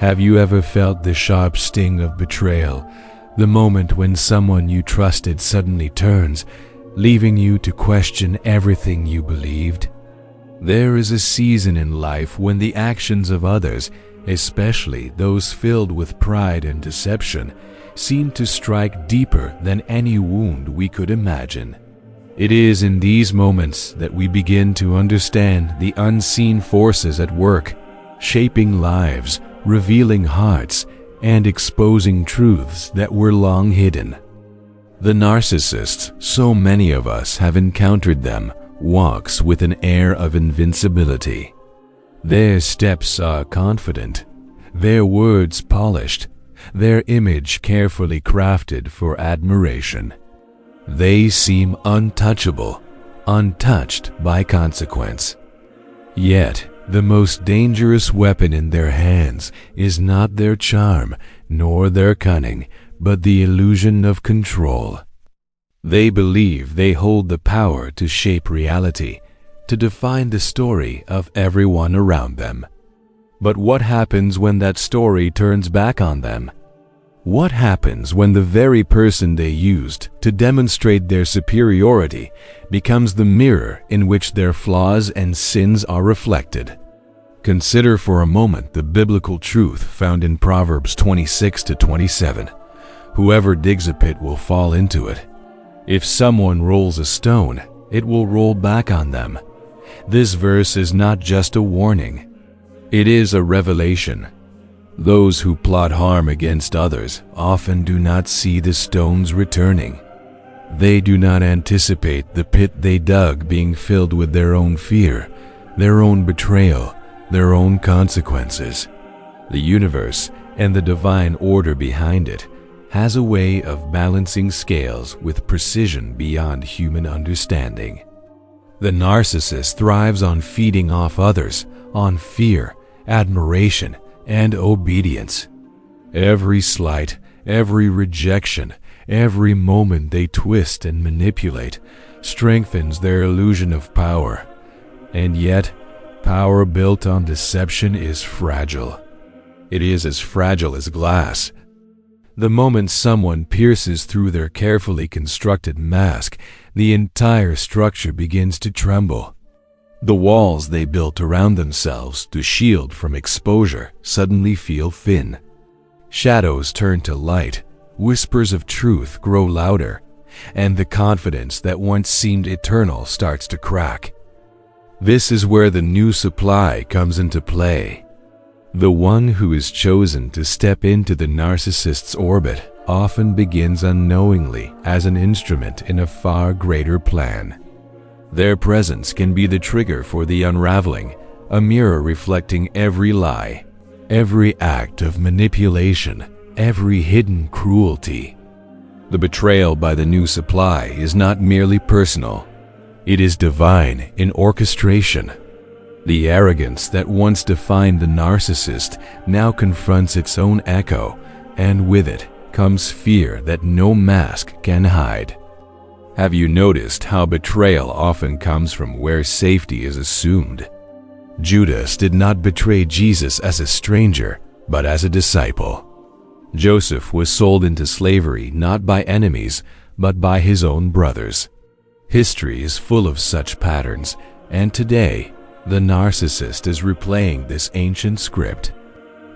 Have you ever felt the sharp sting of betrayal, the moment when someone you trusted suddenly turns, leaving you to question everything you believed? There is a season in life when the actions of others, especially those filled with pride and deception, seem to strike deeper than any wound we could imagine. It is in these moments that we begin to understand the unseen forces at work, shaping lives, revealing hearts, and exposing truths that were long hidden. The narcissist, so many of us have encountered them, walks with an air of invincibility. Their steps are confident, their words polished, their image carefully crafted for admiration. They seem untouchable, untouched by consequence. Yet, the most dangerous weapon in their hands is not their charm, nor their cunning, but the illusion of control. They believe they hold the power to shape reality, to define the story of everyone around them. But what happens when that story turns back on them? What happens when the very person they used to demonstrate their superiority becomes the mirror in which their flaws and sins are reflected? Consider for a moment the biblical truth found in Proverbs 26-27. Whoever digs a pit will fall into it. If someone rolls a stone, it will roll back on them. This verse is not just a warning. It is a revelation. Those who plot harm against others often do not see the stones returning. They do not anticipate the pit they dug being filled with their own fear, their own betrayal, their own consequences. The universe and the divine order behind it has a way of balancing scales with precision beyond human understanding. The narcissist thrives on feeding off others, on fear, admiration, and obedience. Every slight, every rejection, every moment they twist and manipulate strengthens their illusion of power. And yet, power built on deception is fragile. It is as fragile as glass. The moment someone pierces through their carefully constructed mask, the entire structure begins to tremble. The walls they built around themselves to shield from exposure suddenly feel thin. Shadows turn to light, whispers of truth grow louder, and the confidence that once seemed eternal starts to crack. This is where the new supply comes into play. The one who is chosen to step into the narcissist's orbit often begins unknowingly as an instrument in a far greater plan. Their presence can be the trigger for the unraveling, a mirror reflecting every lie, every act of manipulation, every hidden cruelty. The betrayal by the new supply is not merely personal. It is divine in orchestration. The arrogance that once defined the narcissist now confronts its own echo, and with it comes fear that no mask can hide. Have you noticed how betrayal often comes from where safety is assumed? Judas did not betray Jesus as a stranger, but as a disciple. Joseph was sold into slavery not by enemies, but by his own brothers. History is full of such patterns, and today, the narcissist is replaying this ancient script.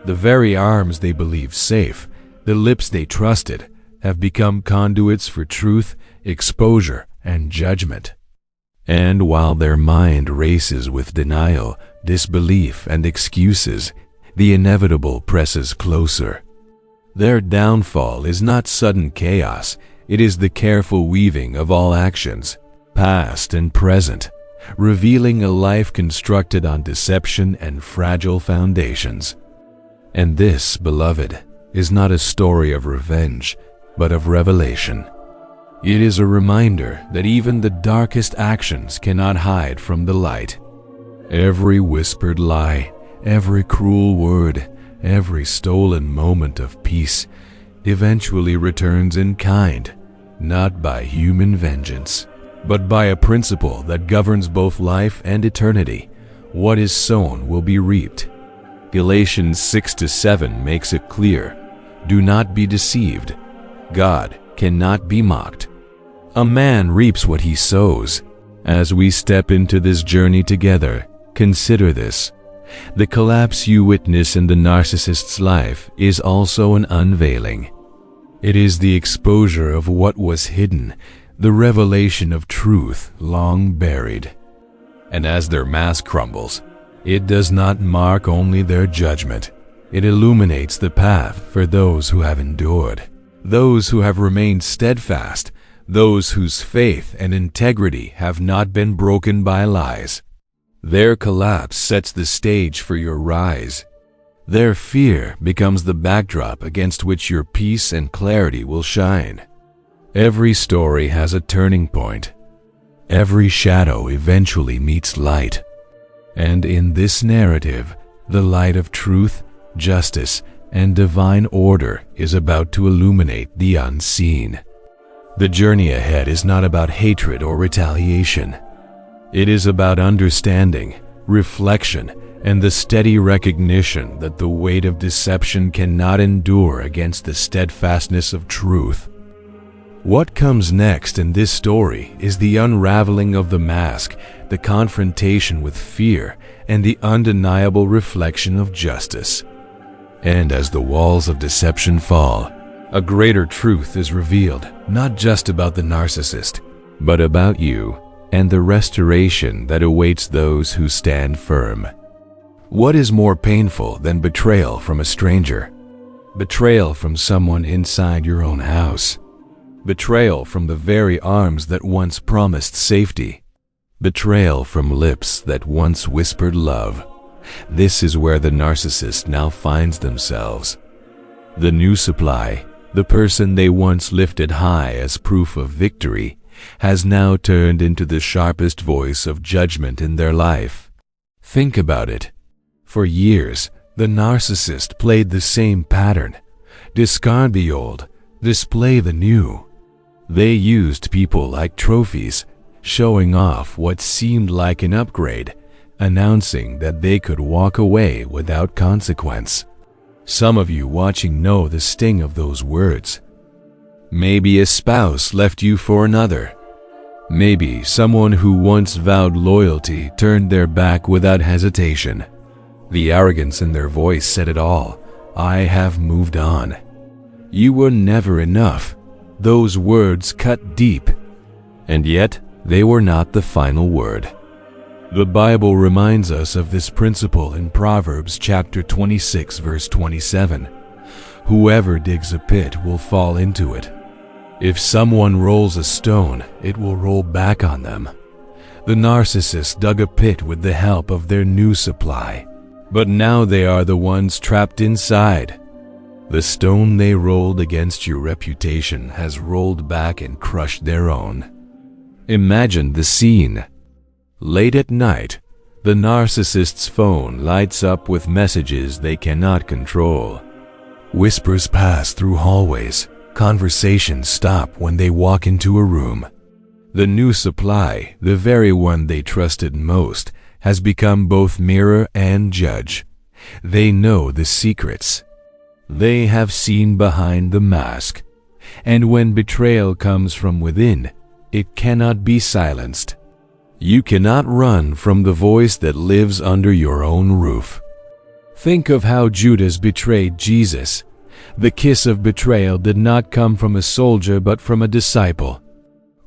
The very arms they believed safe, the lips they trusted, have become conduits for truth, exposure, and judgment. And while their mind races with denial, disbelief, and excuses, the inevitable presses closer. Their downfall is not sudden chaos, it is the careful weaving of all actions, past and present, revealing a life constructed on deception and fragile foundations. And this, beloved, is not a story of revenge, but of revelation. It is a reminder that even the darkest actions cannot hide from the light. Every whispered lie, every cruel word, every stolen moment of peace eventually returns in kind, not by human vengeance, but by a principle that governs both life and eternity. What is sown will be reaped. Galatians 6-7 makes it clear, "Do not be deceived. God cannot be mocked. A man reaps what he sows." As we step into this journey together, consider this. The collapse you witness in the narcissist's life is also an unveiling. It is the exposure of what was hidden, the revelation of truth long buried. And as their mask crumbles, it does not mark only their judgment. It illuminates the path for those who have endured, those who have remained steadfast, those whose faith and integrity have not been broken by lies. Their collapse sets the stage for your rise. Their fear becomes the backdrop against which your peace and clarity will shine. Every story has a turning point. Every shadow eventually meets light. And in this narrative, the light of truth, justice, and divine order is about to illuminate the unseen. The journey ahead is not about hatred or retaliation. It is about understanding, reflection, and the steady recognition that the weight of deception cannot endure against the steadfastness of truth. What comes next in this story is the unraveling of the mask, the confrontation with fear, and the undeniable reflection of justice. And as the walls of deception fall, a greater truth is revealed, not just about the narcissist, but about you and the restoration that awaits those who stand firm. What is more painful than betrayal from a stranger? Betrayal from someone inside your own house. Betrayal from the very arms that once promised safety. Betrayal from lips that once whispered love. This is where the narcissist now finds themselves. The new supply, the person they once lifted high as proof of victory, has now turned into the sharpest voice of judgment in their life. Think about it. For years, the narcissist played the same pattern. Discard the old, display the new. They used people like trophies, showing off what seemed like an upgrade, announcing that they could walk away without consequence. Some of you watching know the sting of those words. Maybe a spouse left you for another. Maybe someone who once vowed loyalty turned their back without hesitation. The arrogance in their voice said it all. "I have moved on." You were never enough. Those words cut deep. And yet, they were not the final word. The Bible reminds us of this principle in Proverbs chapter 26, verse 27. Whoever digs a pit will fall into it. If someone rolls a stone, it will roll back on them. The narcissist dug a pit with the help of their new supply, but now they are the ones trapped inside. The stone they rolled against your reputation has rolled back and crushed their own. Imagine the scene. Late at night, the narcissist's phone lights up with messages they cannot control. Whispers pass through hallways. Conversations stop when they walk into a room. The new supply, the very one they trusted most, has become both mirror and judge. They know the secrets. They have seen behind the mask. And when betrayal comes from within, it cannot be silenced. You cannot run from the voice that lives under your own roof. Think of how Judas betrayed Jesus. The kiss of betrayal did not come from a soldier but from a disciple.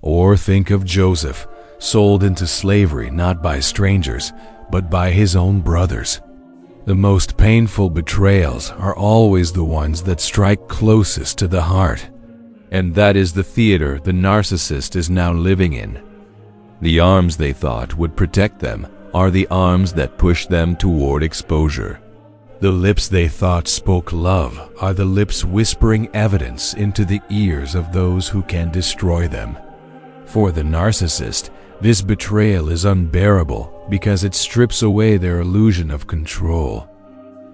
Or think of Joseph, sold into slavery not by strangers, but by his own brothers. The most painful betrayals are always the ones that strike closest to the heart. And that is the theater the narcissist is now living in. The arms they thought would protect them are the arms that push them toward exposure. The lips they thought spoke love are the lips whispering evidence into the ears of those who can destroy them. For the narcissist, this betrayal is unbearable because it strips away their illusion of control.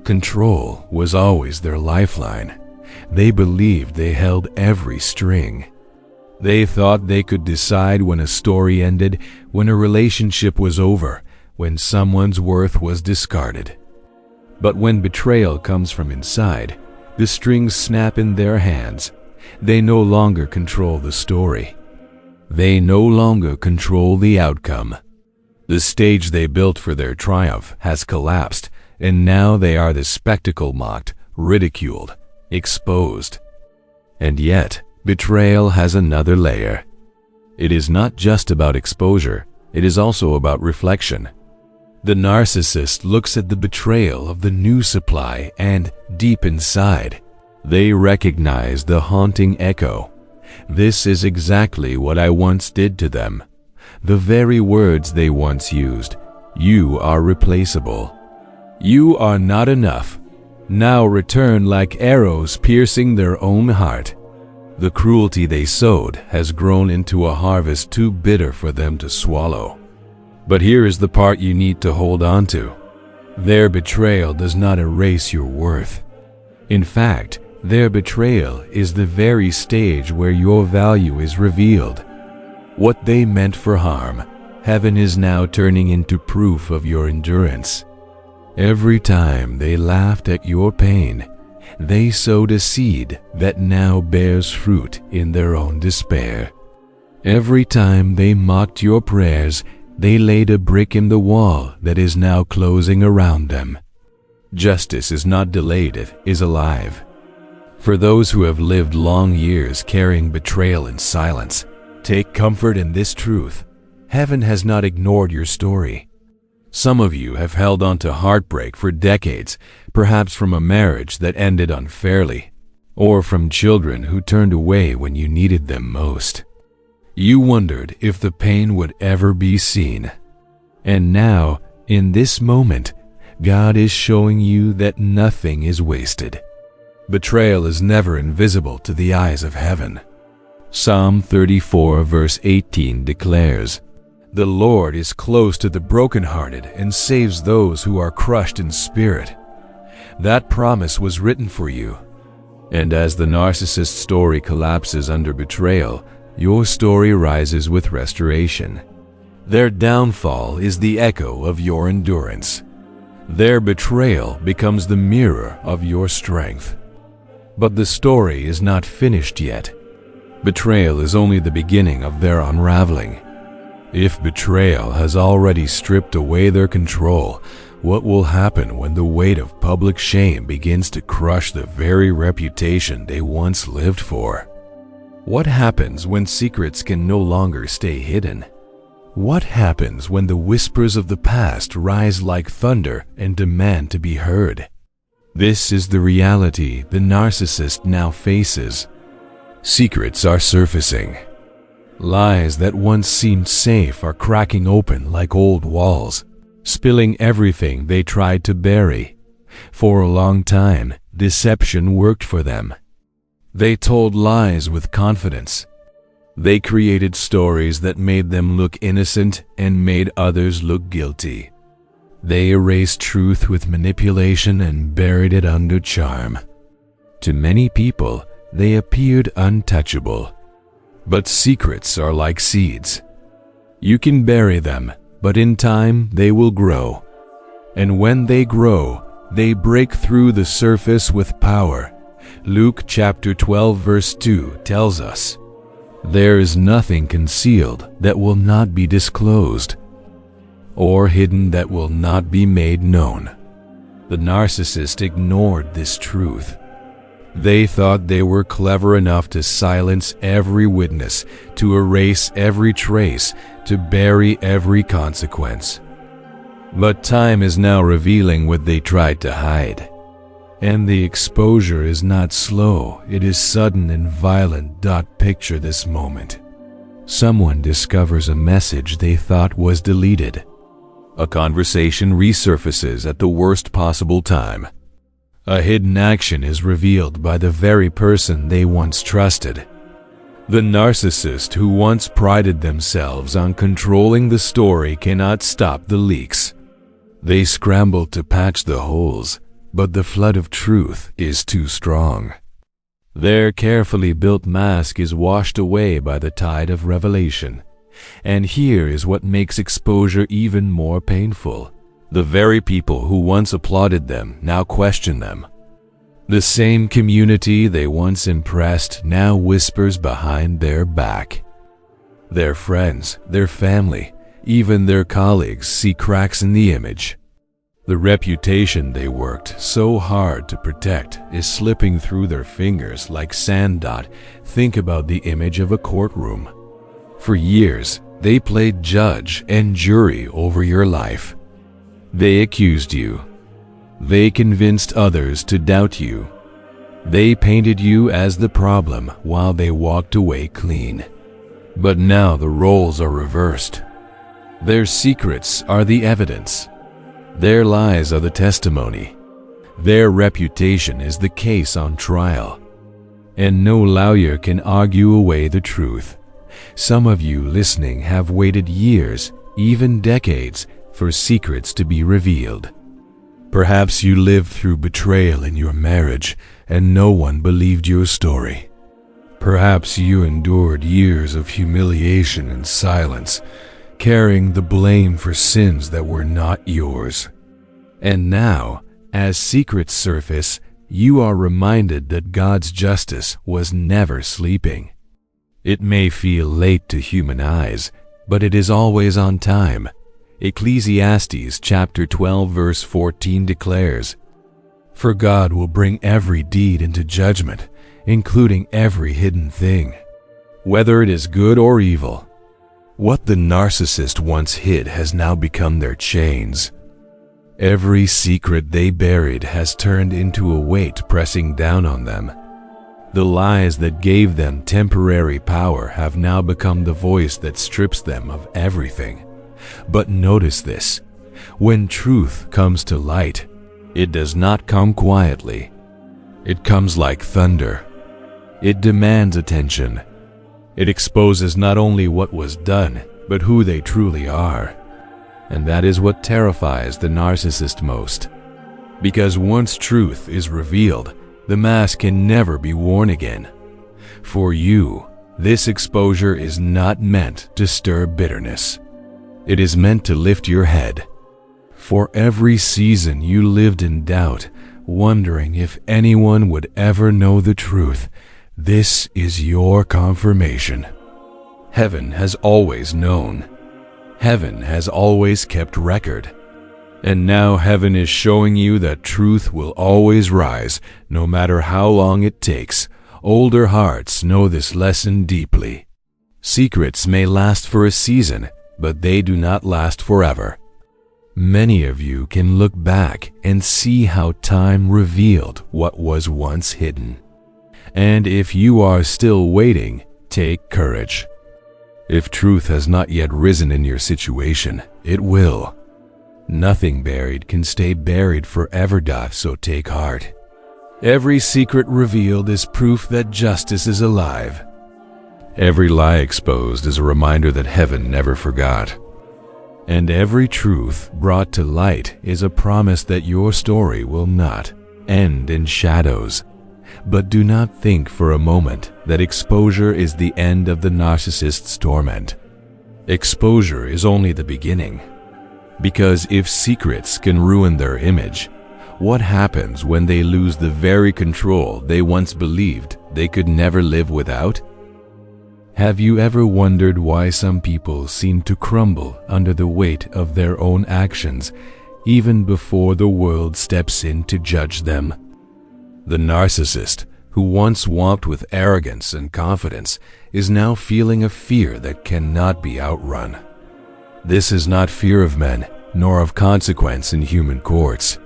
Control was always their lifeline. They believed they held every string. They thought they could decide when a story ended, when a relationship was over, when someone's worth was discarded. But when betrayal comes from inside, the strings snap in their hands. They no longer control the story. They no longer control the outcome. The stage they built for their triumph has collapsed, and now they are the spectacle mocked, ridiculed, exposed. And yet, betrayal has another layer. It is not just about exposure, it is also about reflection. The narcissist looks at the betrayal of the new supply and, deep inside, they recognize the haunting echo. This is exactly what I once did to them. The very words they once used. You are replaceable. You are not enough. Now return like arrows piercing their own heart. The cruelty they sowed has grown into a harvest too bitter for them to swallow. But here is the part you need to hold on to. Their betrayal does not erase your worth. In fact, their betrayal is the very stage where your value is revealed. What they meant for harm, heaven is now turning into proof of your endurance. Every time they laughed at your pain, they sowed a seed that now bears fruit in their own despair. Every time they mocked your prayers, they laid a brick in the wall that is now closing around them. Justice is not delayed, it is alive. For those who have lived long years carrying betrayal in silence, take comfort in this truth. Heaven has not ignored your story. Some of you have held on to heartbreak for decades, perhaps from a marriage that ended unfairly, or from children who turned away when you needed them most. You wondered if the pain would ever be seen. And now, in this moment, God is showing you that nothing is wasted. Betrayal is never invisible to the eyes of heaven. Psalm 34 verse 18 declares, "The Lord is close to the brokenhearted and saves those who are crushed in spirit." That promise was written for you. And as the narcissist story collapses under betrayal, your story rises with restoration. Their downfall is the echo of your endurance. Their betrayal becomes the mirror of your strength. But the story is not finished yet. Betrayal is only the beginning of their unraveling. If betrayal has already stripped away their control, what will happen when the weight of public shame begins to crush the very reputation they once lived for? What happens when secrets can no longer stay hidden? What happens when the whispers of the past rise like thunder and demand to be heard? This is the reality the narcissist now faces. Secrets are surfacing. Lies that once seemed safe are cracking open like old walls, spilling everything they tried to bury. For a long time, deception worked for them. They told lies with confidence. They created stories that made them look innocent and made others look guilty. They erased truth with manipulation and buried it under charm. To many people, they appeared untouchable. But secrets are like seeds. You can bury them, but in time they will grow. And when they grow, they break through the surface with power. Luke chapter 12 verse 2 tells us, "There is nothing concealed that will not be disclosed, or hidden that will not be made known." The narcissist ignored this truth. They thought they were clever enough to silence every witness, to erase every trace, to bury every consequence. But time is now revealing what they tried to hide. And the exposure is not slow, it is sudden and violent. Picture this moment. Someone discovers a message they thought was deleted. A conversation resurfaces at the worst possible time. A hidden action is revealed by the very person they once trusted. The narcissist who once prided themselves on controlling the story cannot stop the leaks. They scramble to patch the holes, but the flood of truth is too strong. Their carefully built mask is washed away by the tide of revelation. And here is what makes exposure even more painful. The very people who once applauded them now question them. The same community they once impressed now whispers behind their back. Their friends, their family, even their colleagues see cracks in the image. The reputation they worked so hard to protect is slipping through their fingers like sand. Think about the image of a courtroom. For years, they played judge and jury over your life. They accused you. They convinced others to doubt you. They painted you as the problem while they walked away clean. But now the roles are reversed. Their secrets are the evidence. Their lies are the testimony. Their reputation is the case on trial. And no lawyer can argue away the truth. Some of you listening have waited years, even decades, for secrets to be revealed. Perhaps you lived through betrayal in your marriage and no one believed your story. Perhaps you endured years of humiliation and silence, carrying the blame for sins that were not yours. And now, as secrets surface, you are reminded that God's justice was never sleeping. It may feel late to human eyes, but it is always on time. Ecclesiastes chapter 12 verse 14 declares, "For God will bring every deed into judgment, including every hidden thing, whether it is good or evil." What the narcissist once hid has now become their chains. Every secret they buried has turned into a weight pressing down on them. The lies that gave them temporary power have now become the voice that strips them of everything. But notice this: when truth comes to light, it does not come quietly. It comes like thunder. It demands attention. It exposes not only what was done, but who they truly are. And that is what terrifies the narcissist most. Because once truth is revealed, the mask can never be worn again. For you, this exposure is not meant to stir bitterness. It is meant to lift your head. For every season you lived in doubt, wondering if anyone would ever know the truth, this is your confirmation. Heaven has always known. Heaven has always kept record. And now heaven is showing you that truth will always rise, no matter how long it takes. Older hearts know this lesson deeply. Secrets may last for a season, but they do not last forever. Many of you can look back and see how time revealed what was once hidden. And if you are still waiting, take courage. If truth has not yet risen in your situation, it will. Nothing buried can stay buried forever, so take heart. Every secret revealed is proof that justice is alive. Every lie exposed is a reminder that heaven never forgot. And every truth brought to light is a promise that your story will not end in shadows. But do not think for a moment that exposure is the end of the narcissist's torment. Exposure is only the beginning. Because if secrets can ruin their image, what happens when they lose the very control they once believed they could never live without? Have you ever wondered why some people seem to crumble under the weight of their own actions, even before the world steps in to judge them? The narcissist, who once walked with arrogance and confidence, is now feeling a fear that cannot be outrun. This is not fear of men, nor of consequence in human courts.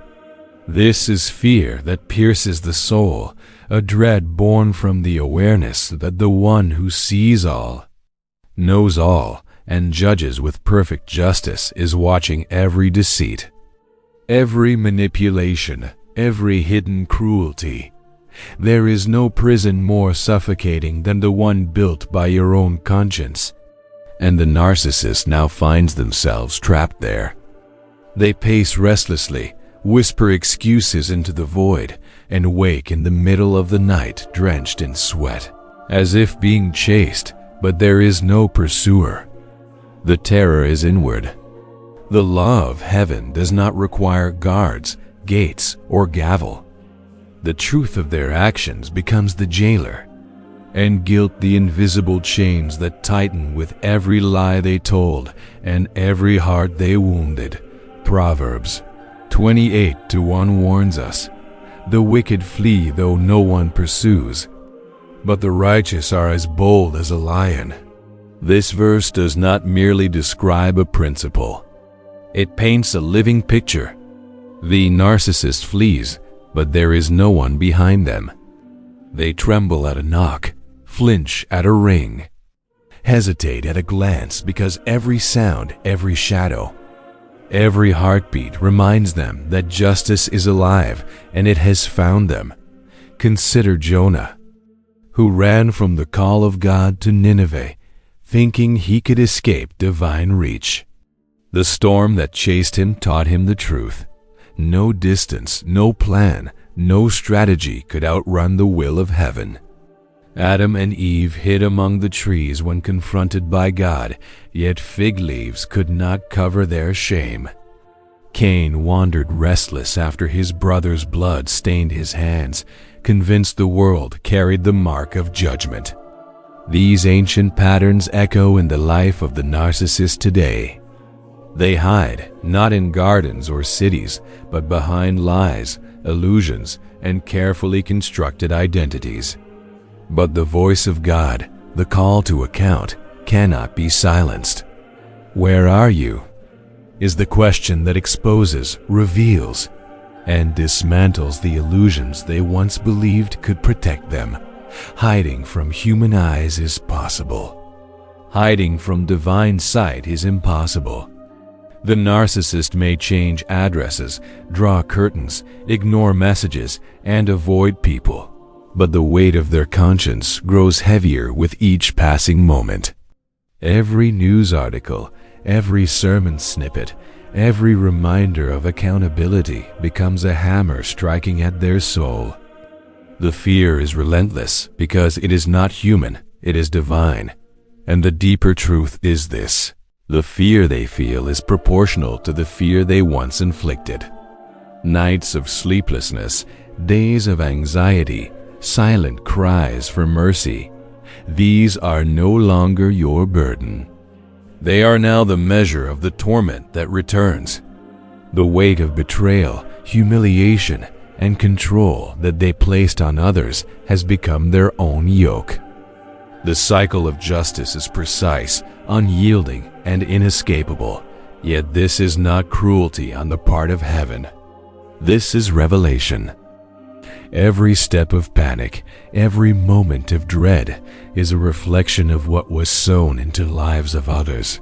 This is fear that pierces the soul, a dread born from the awareness that the one who sees all, knows all, and judges with perfect justice is watching every deceit, every manipulation, every hidden cruelty. There is no prison more suffocating than the one built by your own conscience. And the narcissist now finds themselves trapped there. They pace restlessly, whisper excuses into the void, and wake in the middle of the night drenched in sweat, as if being chased, but there is no pursuer. The terror is inward. The law of heaven does not require guards, gates, or gavel. The truth of their actions becomes the jailer, and guilt the invisible chains that tighten with every lie they told and every heart they wounded. Proverbs 28:1 warns us, "The wicked flee though no one pursues, but the righteous are as bold as a lion." This verse does not merely describe a principle. It paints a living picture. The narcissist flees, but there is no one behind them. They tremble at a knock, flinch at a ring, hesitate at a glance because every sound, every shadow, every heartbeat reminds them that justice is alive and it has found them. Consider Jonah, who ran from the call of God to Nineveh, thinking he could escape divine reach. The storm that chased him taught him the truth. No distance, no plan, no strategy could outrun the will of heaven. Adam and Eve hid among the trees when confronted by God, yet fig leaves could not cover their shame. Cain wandered restless after his brother's blood stained his hands, convinced the world carried the mark of judgment. These ancient patterns echo in the life of the narcissist today. They hide, not in gardens or cities, but behind lies, illusions, and carefully constructed identities. But the voice of God, the call to account, cannot be silenced. Where are you? Is the question that exposes, reveals, and dismantles the illusions they once believed could protect them. Hiding from human eyes is possible. Hiding from divine sight is impossible. The narcissist may change addresses, draw curtains, ignore messages, and avoid people, but the weight of their conscience grows heavier with each passing moment. Every news article, every sermon snippet, every reminder of accountability becomes a hammer striking at their soul. The fear is relentless because it is not human, it is divine. And the deeper truth is this: the fear they feel is proportional to the fear they once inflicted. Nights of sleeplessness, days of anxiety, silent cries for mercy, these are no longer your burden. They are now the measure of the torment that returns. The weight of betrayal, humiliation, and control that they placed on others has become their own yoke. The cycle of justice is precise, unyielding, and inescapable, yet this is not cruelty on the part of heaven. This is revelation. Every step of panic, every moment of dread is a reflection of what was sown into lives of others.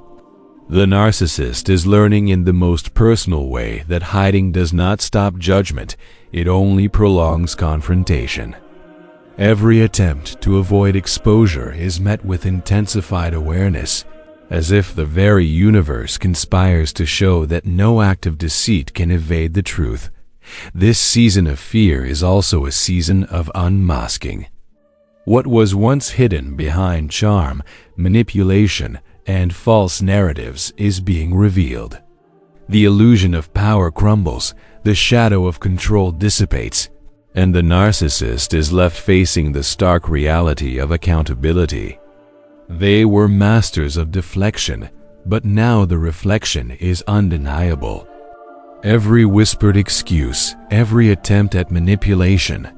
The narcissist is learning in the most personal way that hiding does not stop judgment, it only prolongs confrontation. Every attempt to avoid exposure is met with intensified awareness, as if the very universe conspires to show that no act of deceit can evade the truth. This season of fear is also a season of unmasking. What was once hidden behind charm, manipulation, and false narratives is being revealed. The illusion of power crumbles, the shadow of control dissipates, and the narcissist is left facing the stark reality of accountability. They were masters of deflection, but now the reflection is undeniable. Every whispered excuse, every attempt at manipulation,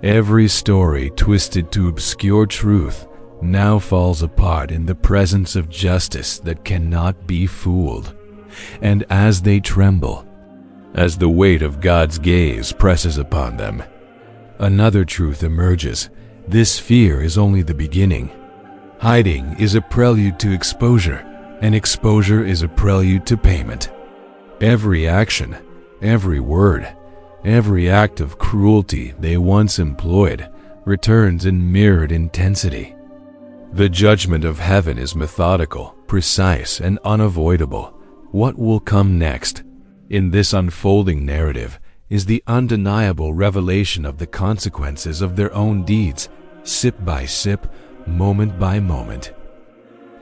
every story twisted to obscure truth now falls apart in the presence of justice that cannot be fooled. And as they tremble, as the weight of God's gaze presses upon them, another truth emerges. This fear is only the beginning. Hiding is a prelude to exposure, and exposure is a prelude to payment. Every action, every word, every act of cruelty they once employed returns in mirrored intensity. The judgment of heaven is methodical, precise, and unavoidable. What will come next in this unfolding narrative is the undeniable revelation of the consequences of their own deeds, sip by sip, moment by moment.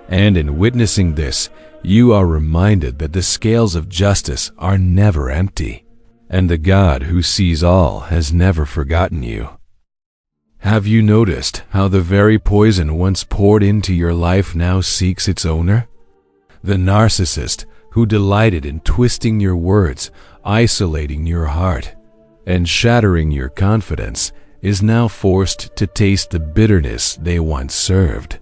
And in witnessing this, you are reminded that the scales of justice are never empty, and the God who sees all has never forgotten you. Have you noticed how the very poison once poured into your life now seeks its owner? The narcissist who delighted in twisting your words, isolating your heart, and shattering your confidence is now forced to taste the bitterness they once served.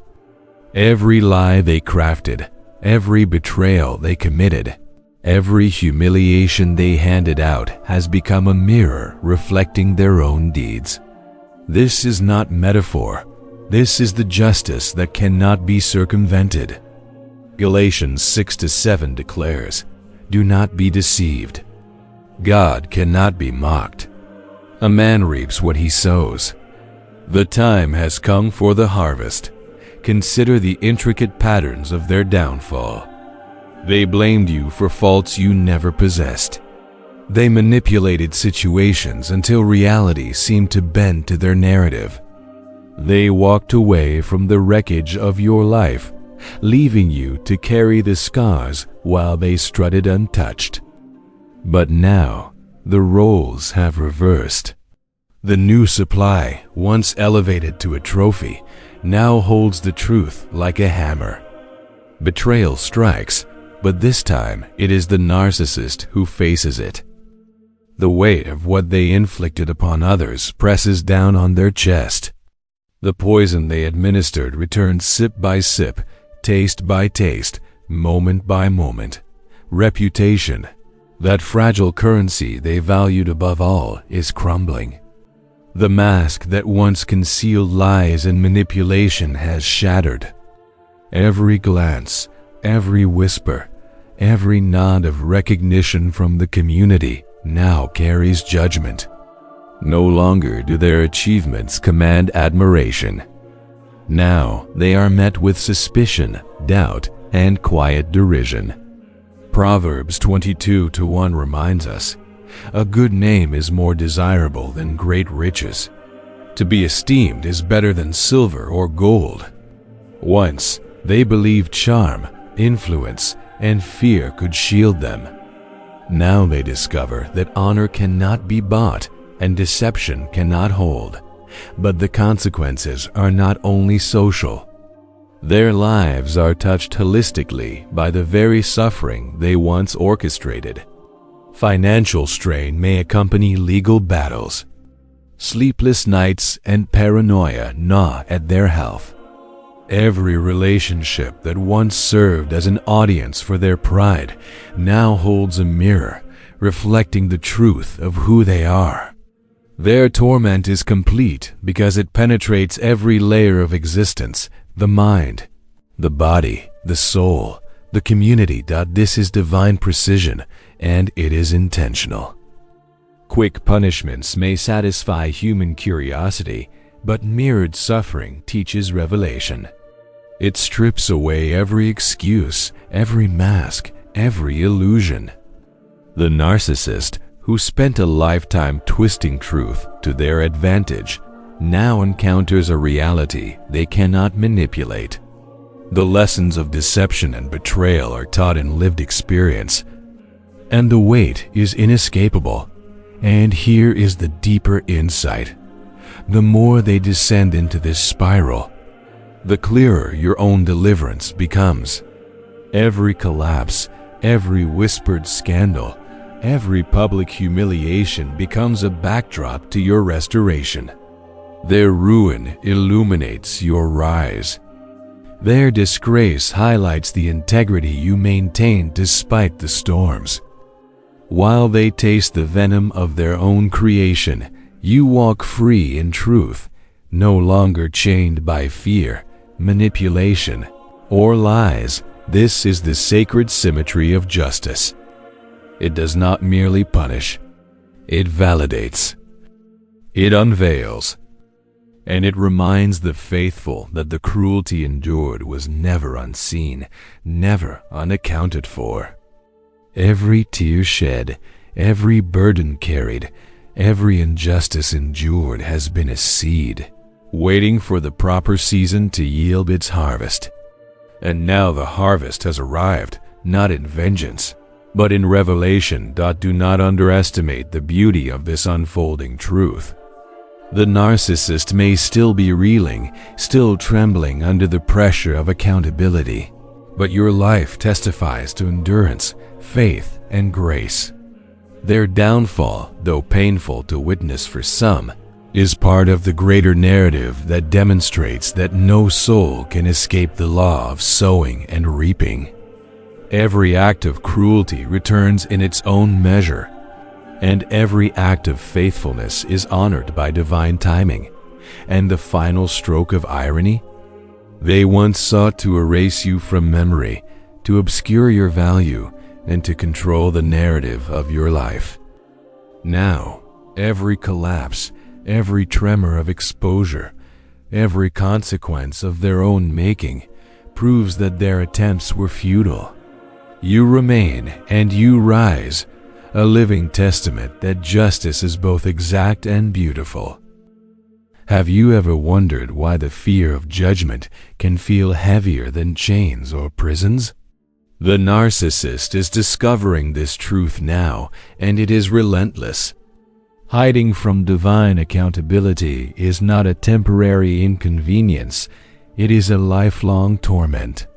Every lie they crafted, every betrayal they committed, every humiliation they handed out has become a mirror reflecting their own deeds. This is not metaphor. This is the justice that cannot be circumvented. Galatians 6-7 declares, "Do not be deceived. God cannot be mocked. A man reaps what he sows. The time has come for the harvest. Consider the intricate patterns of their downfall. They blamed you for faults you never possessed. They manipulated situations until reality seemed to bend to their narrative. They walked away from the wreckage of your life, leaving you to carry the scars while they strutted untouched. But now, the roles have reversed. The new supply, once elevated to a trophy, now holds the truth like a hammer. Betrayal strikes, but this time it is the narcissist who faces it. The weight of what they inflicted upon others presses down on their chest. The poison they administered returns sip by sip, taste by taste, moment by moment. Reputation, that fragile currency they valued above all, is crumbling. The mask that once concealed lies and manipulation has shattered. Every glance, every whisper, every nod of recognition from the community now carries judgment. No longer do their achievements command admiration. Now they are met with suspicion, doubt, and quiet derision. Proverbs 22:1 reminds us, "A good name is more desirable than great riches. To be esteemed is better than silver or gold." Once, they believed charm, influence, and fear could shield them. Now they discover that honor cannot be bought and deception cannot hold. But the consequences are not only social. Their lives are touched holistically by the very suffering they once orchestrated. Financial strain may accompany legal battles. Sleepless nights and paranoia gnaw at their health. Every relationship that once served as an audience for their pride now holds a mirror, reflecting the truth of who they are. Their torment is complete because it penetrates every layer of existence, the mind, the body, the soul, the community. This is divine precision, and it is intentional. Quick punishments may satisfy human curiosity, but mirrored suffering teaches revelation. It strips away every excuse, every mask, every illusion. The narcissist, who spent a lifetime twisting truth to their advantage, now encounters a reality they cannot manipulate. The lessons of deception and betrayal are taught in lived experience, and the weight is inescapable. And here is the deeper insight. The more they descend into this spiral, the clearer your own deliverance becomes. Every collapse, every whispered scandal, every public humiliation becomes a backdrop to your restoration. Their ruin illuminates your rise. Their disgrace highlights the integrity you maintain despite the storms. While they taste the venom of their own creation, you walk free in truth, no longer chained by fear, manipulation, or lies. This is the sacred symmetry of justice. It does not merely punish, it validates, it unveils, and it reminds the faithful that the cruelty endured was never unseen, never unaccounted for. Every tear shed, every burden carried, every injustice endured has been a seed, waiting for the proper season to yield its harvest. And now the harvest has arrived, not in vengeance, but in revelation. Do not underestimate the beauty of this unfolding truth. The narcissist may still be reeling, still trembling under the pressure of accountability, but your life testifies to endurance, faith, and grace. Their downfall, though painful to witness for some, is part of the greater narrative that demonstrates that no soul can escape the law of sowing and reaping. Every act of cruelty returns in its own measure, and every act of faithfulness is honored by divine timing. And the final stroke of irony? They once sought to erase you from memory, to obscure your value, and to control the narrative of your life. Now, every collapse, every tremor of exposure, every consequence of their own making proves that their attempts were futile. You remain and you rise, a living testament that justice is both exact and beautiful. Have you ever wondered why the fear of judgment can feel heavier than chains or prisons? The narcissist is discovering this truth now, and it is relentless. Hiding from divine accountability is not a temporary inconvenience, it is a lifelong torment.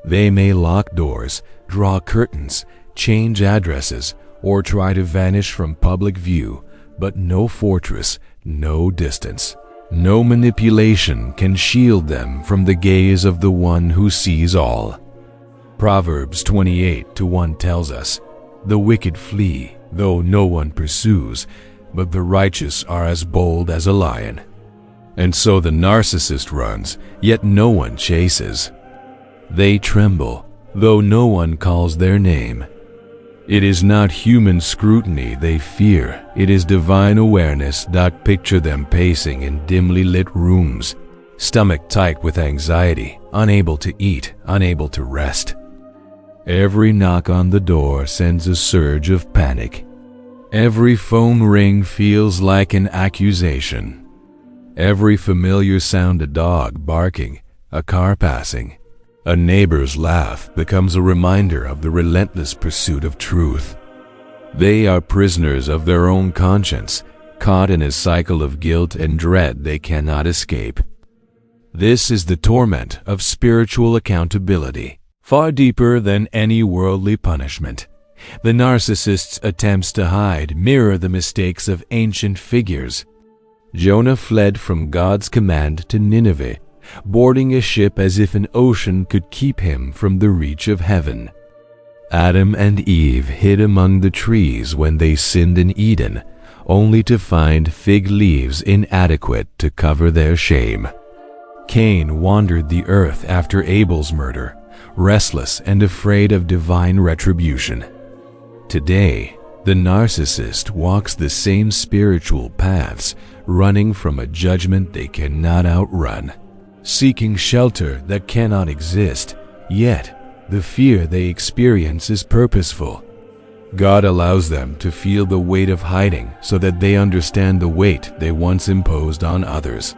They may lock doors, draw curtains, change addresses, or try to vanish from public view, but no fortress, no distance, no manipulation can shield them from the gaze of the one who sees all. Proverbs 28:1 tells us, "The wicked flee, though no one pursues, but the righteous are as bold as a lion." And so the narcissist runs, yet no one chases. They tremble, though no one calls their name. It is not human scrutiny they fear, it is divine awareness. Picture them pacing in dimly lit rooms, stomach tight with anxiety, unable to eat, unable to rest. Every knock on the door sends a surge of panic. Every phone ring feels like an accusation. Every familiar sound, a dog barking, a car passing, a neighbor's laugh, becomes a reminder of the relentless pursuit of truth. They are prisoners of their own conscience, caught in a cycle of guilt and dread they cannot escape. This is the torment of spiritual accountability, far deeper than any worldly punishment. The narcissist's attempts to hide mirror the mistakes of ancient figures. Jonah fled from God's command to Nineveh, boarding a ship as if an ocean could keep him from the reach of heaven. Adam and Eve hid among the trees when they sinned in Eden, only to find fig leaves inadequate to cover their shame. Cain wandered the earth after Abel's murder, restless and afraid of divine retribution. Today, the narcissist walks the same spiritual paths, running from a judgment they cannot outrun, seeking shelter that cannot exist, yet the fear they experience is purposeful. God allows them to feel the weight of hiding so that they understand the weight they once imposed on others.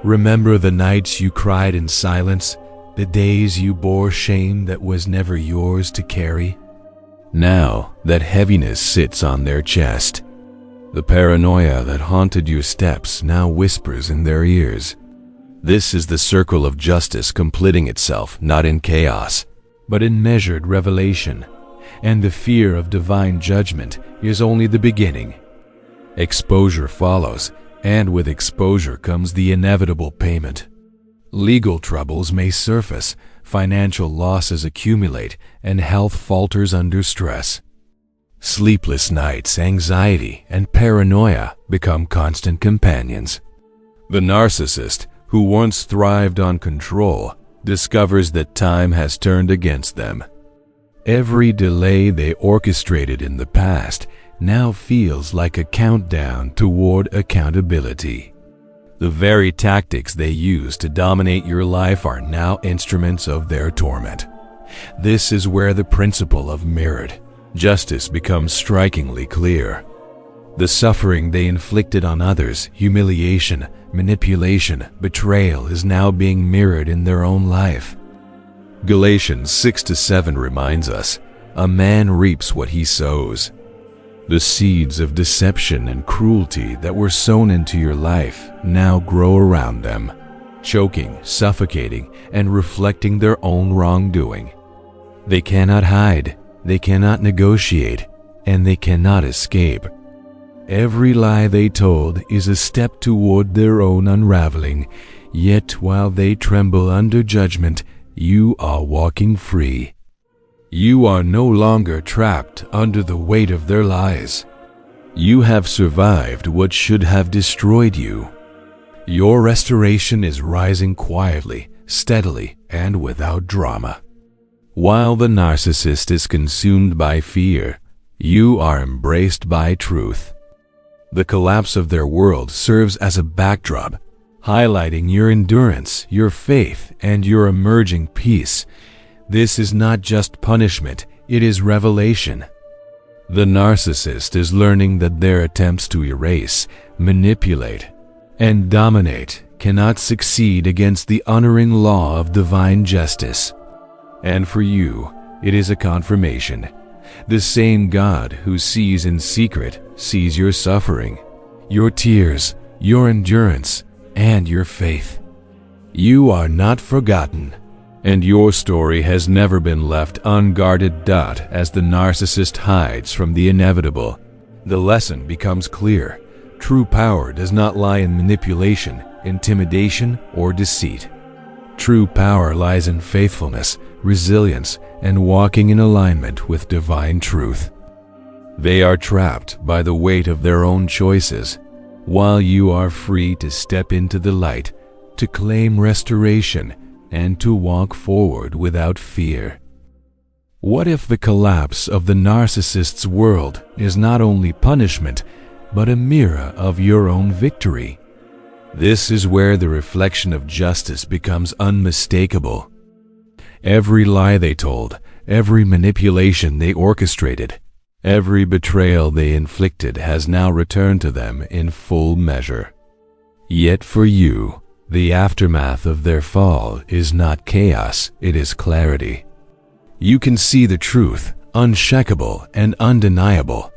Remember the nights you cried in silence, the days you bore shame that was never yours to carry? Now that heaviness sits on their chest. The paranoia that haunted your steps now whispers in their ears. This is the circle of justice completing itself not in chaos, but in measured revelation, and the fear of divine judgment is only the beginning. Exposure follows, and with exposure comes the inevitable payment. Legal troubles may surface, financial losses accumulate, and health falters under stress. Sleepless nights, anxiety, and paranoia become constant companions. The narcissist, who once thrived on control, discovers that time has turned against them. Every delay they orchestrated in the past now feels like a countdown toward accountability. The very tactics they use to dominate your life are now instruments of their torment. This is where the principle of mirrored justice becomes strikingly clear. The suffering they inflicted on others, humiliation, manipulation, betrayal, is now being mirrored in their own life. Galatians 6-7 reminds us, "A man reaps what he sows." The seeds of deception and cruelty that were sown into your life now grow around them, choking, suffocating, and reflecting their own wrongdoing. They cannot hide, they cannot negotiate, and they cannot escape. Every lie they told is a step toward their own unraveling, yet while they tremble under judgment, you are walking free. You are no longer trapped under the weight of their lies. You have survived what should have destroyed you. Your restoration is rising quietly, steadily, and without drama. While the narcissist is consumed by fear, you are embraced by truth. The collapse of their world serves as a backdrop, highlighting your endurance, your faith, and your emerging peace. This is not just punishment, it is revelation. The narcissist is learning that their attempts to erase, manipulate, and dominate cannot succeed against the honoring law of divine justice. And for you, it is a confirmation. The same God who sees in secret sees your suffering, your tears, your endurance, and your faith. You are not forgotten, and your story has never been left unguarded. As the narcissist hides from the inevitable, the lesson becomes clear. True power does not lie in manipulation, intimidation, or deceit. True power lies in faithfulness, resilience, and walking in alignment with divine truth. They are trapped by the weight of their own choices, while you are free to step into the light, to claim restoration, and to walk forward without fear. What if the collapse of the narcissist's world is not only punishment, but a mirror of your own victory? This is where the reflection of justice becomes unmistakable. Every lie they told, every manipulation they orchestrated, every betrayal they inflicted has now returned to them in full measure. Yet for you, the aftermath of their fall is not chaos, it is clarity. You can see the truth, unshakable and undeniable,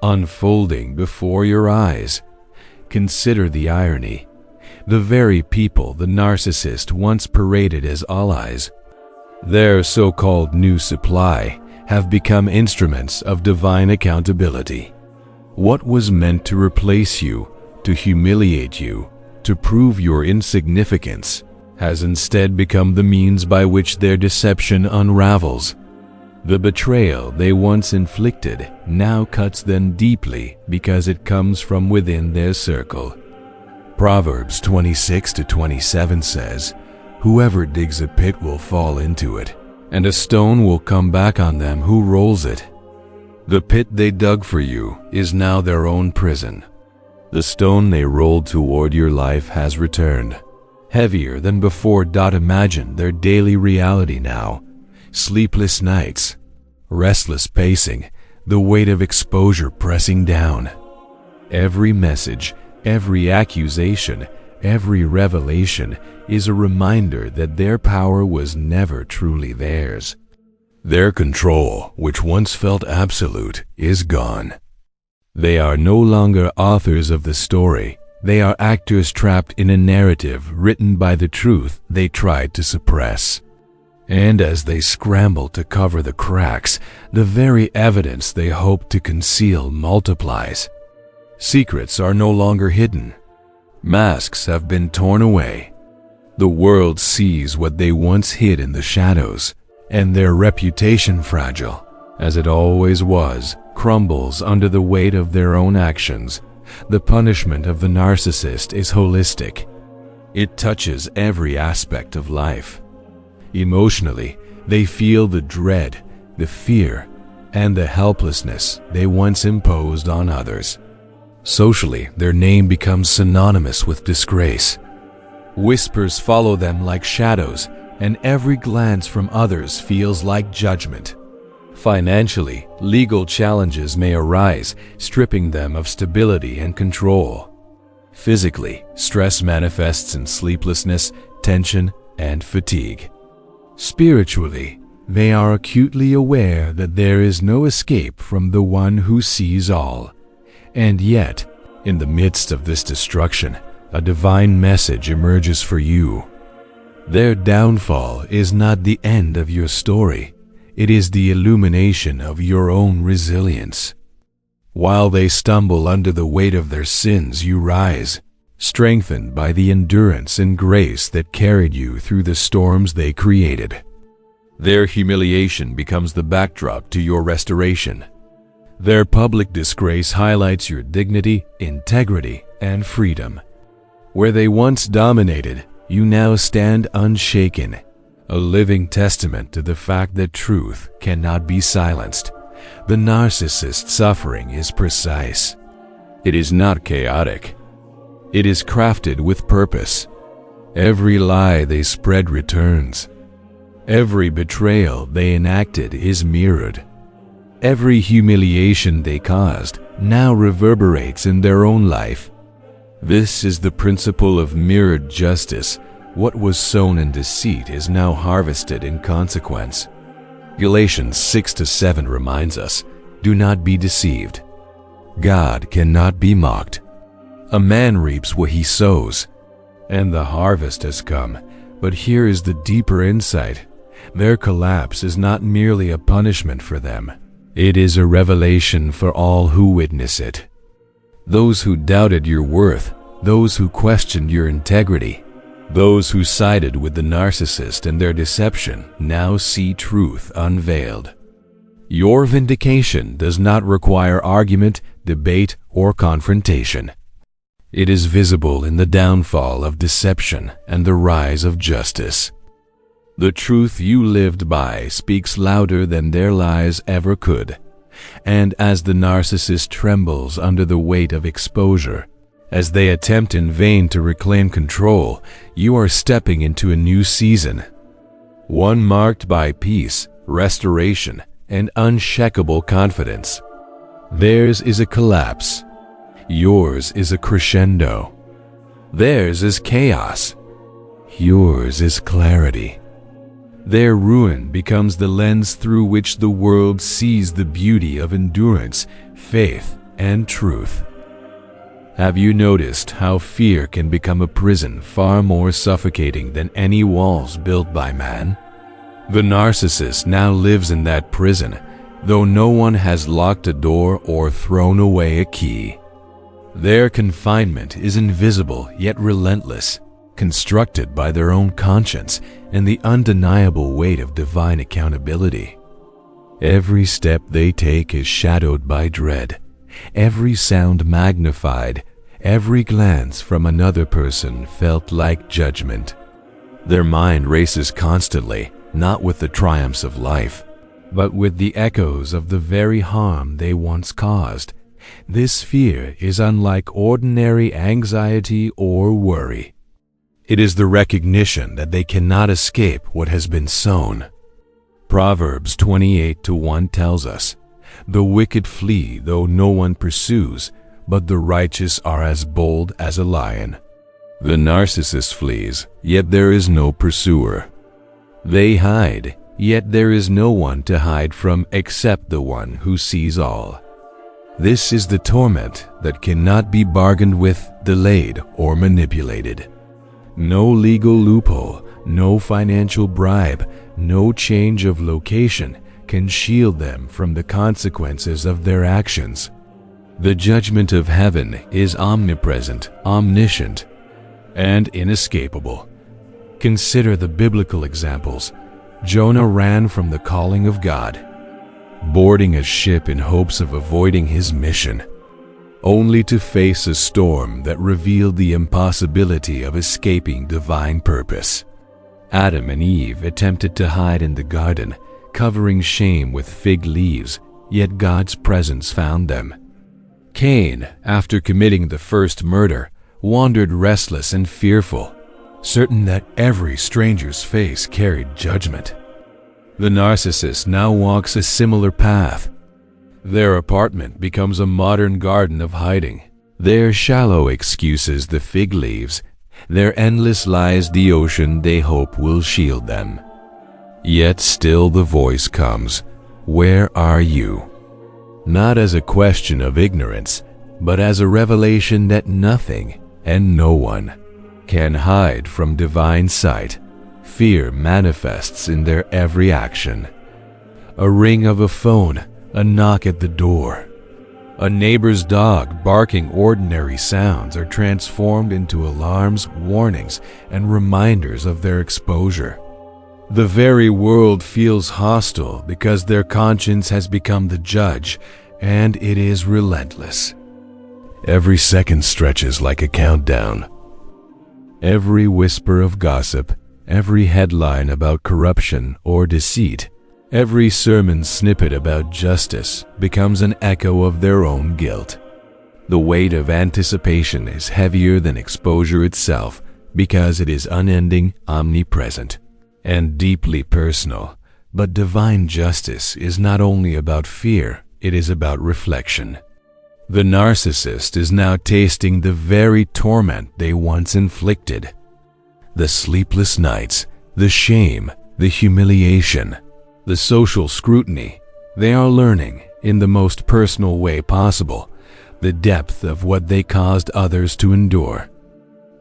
unfolding before your eyes. Consider the irony. The very people the narcissist once paraded as allies, their so-called new supply, have become instruments of divine accountability. What was meant to replace you, to humiliate you, to prove your insignificance, has instead become the means by which their deception unravels. The betrayal they once inflicted now cuts them deeply because it comes from within their circle. Proverbs 26-27 says, "Whoever digs a pit will fall into it, and a stone will come back on them who rolls it." The pit they dug for you is now their own prison. The stone they rolled toward your life has returned, heavier than before. Imagine their daily reality now. Sleepless nights, restless pacing, the weight of exposure pressing down. Every message, every accusation, every revelation is a reminder that their power was never truly theirs. Their control, which once felt absolute, is gone. They are no longer authors of the story. They are actors trapped in a narrative written by the truth they tried to suppress. And as they scramble to cover the cracks, the very evidence they hope to conceal multiplies. Secrets are no longer hidden. Masks have been torn away. The world sees what they once hid in the shadows, and their reputation, fragile as it always was, crumbles under the weight of their own actions. The punishment of the narcissist is holistic. It touches every aspect of life. Emotionally, they feel the dread, the fear, and the helplessness they once imposed on others. Socially, their name becomes synonymous with disgrace. Whispers follow them like shadows, and every glance from others feels like judgment. Financially, legal challenges may arise, stripping them of stability and control. Physically, stress manifests in sleeplessness, tension, and fatigue. Spiritually, they are acutely aware that there is no escape from the one who sees all. And yet, in the midst of this destruction, a divine message emerges for you. Their downfall is not the end of your story. It is the illumination of your own resilience. While they stumble under the weight of their sins, you rise, strengthened by the endurance and grace that carried you through the storms they created. Their humiliation becomes the backdrop to your restoration. Their public disgrace highlights your dignity, integrity, and freedom. Where they once dominated, you now stand unshaken, a living testament to the fact that truth cannot be silenced. The narcissist's suffering is precise. It is not chaotic. It is crafted with purpose. Every lie they spread returns. Every betrayal they enacted is mirrored. Every humiliation they caused now reverberates in their own life. This is the principle of mirrored justice. What was sown in deceit is now harvested in consequence. Galatians 6-7 reminds us, "Do not be deceived. God cannot be mocked. A man reaps what he sows, and the harvest has come." But here is the deeper insight. Their collapse is not merely a punishment for them. It is a revelation for all who witness it. Those who doubted your worth, those who questioned your integrity, those who sided with the narcissist in their deception now see truth unveiled. Your vindication does not require argument, debate, or confrontation. It is visible in the downfall of deception and the rise of justice. The truth you lived by speaks louder than their lies ever could. And as the narcissist trembles under the weight of exposure, as they attempt in vain to reclaim control, you are stepping into a new season. One marked by peace, restoration, and unshakable confidence. Theirs is a collapse. Yours is a crescendo. Theirs is chaos. Yours is clarity. Their ruin becomes the lens through which the world sees the beauty of endurance, faith, and truth. Have you noticed how fear can become a prison far more suffocating than any walls built by man? The narcissist now lives in that prison, though no one has locked a door or thrown away a key. Their confinement is invisible yet relentless, constructed by their own conscience and the undeniable weight of divine accountability. Every step they take is shadowed by dread, every sound magnified, every glance from another person felt like judgment. Their mind races constantly, not with the triumphs of life, but with the echoes of the very harm they once caused. This fear is unlike ordinary anxiety or worry. It is the recognition that they cannot escape what has been sown. Proverbs 28:1 tells us, "The wicked flee though no one pursues, but the righteous are as bold as a lion." The narcissist flees, yet there is no pursuer. They hide, yet there is no one to hide from except the one who sees all. This is the torment that cannot be bargained with, delayed, or manipulated. No legal loophole, no financial bribe, no change of location can shield them from the consequences of their actions. The judgment of heaven is omnipresent, omniscient, and inescapable. Consider the biblical examples. Jonah ran from the calling of God, boarding a ship in hopes of avoiding his mission, only to face a storm that revealed the impossibility of escaping divine purpose. Adam and Eve attempted to hide in the garden, covering shame with fig leaves, yet God's presence found them. Cain, after committing the first murder, wandered restless and fearful, certain that every stranger's face carried judgment. The narcissist now walks a similar path. Their apartment becomes a modern garden of hiding. Their shallow excuses the fig leaves, their endless lies the ocean they hope will shield them. Yet still the voice comes, "Where are you?" Not as a question of ignorance, but as a revelation that nothing and no one can hide from divine sight. Fear manifests in their every action. A ring of a phone, a knock at the door, a neighbor's dog barking. Ordinary sounds are transformed into alarms, warnings, and reminders of their exposure. The very world feels hostile because their conscience has become the judge, and it is relentless. Every second stretches like a countdown. Every whisper of gossip, every headline about corruption or deceit, every sermon snippet about justice becomes an echo of their own guilt. The weight of anticipation is heavier than exposure itself because it is unending, omnipresent, and deeply personal. But divine justice is not only about fear, it is about reflection. The narcissist is now tasting the very torment they once inflicted. The sleepless nights, the shame, the humiliation, the social scrutiny. They are learning, in the most personal way possible, the depth of what they caused others to endure.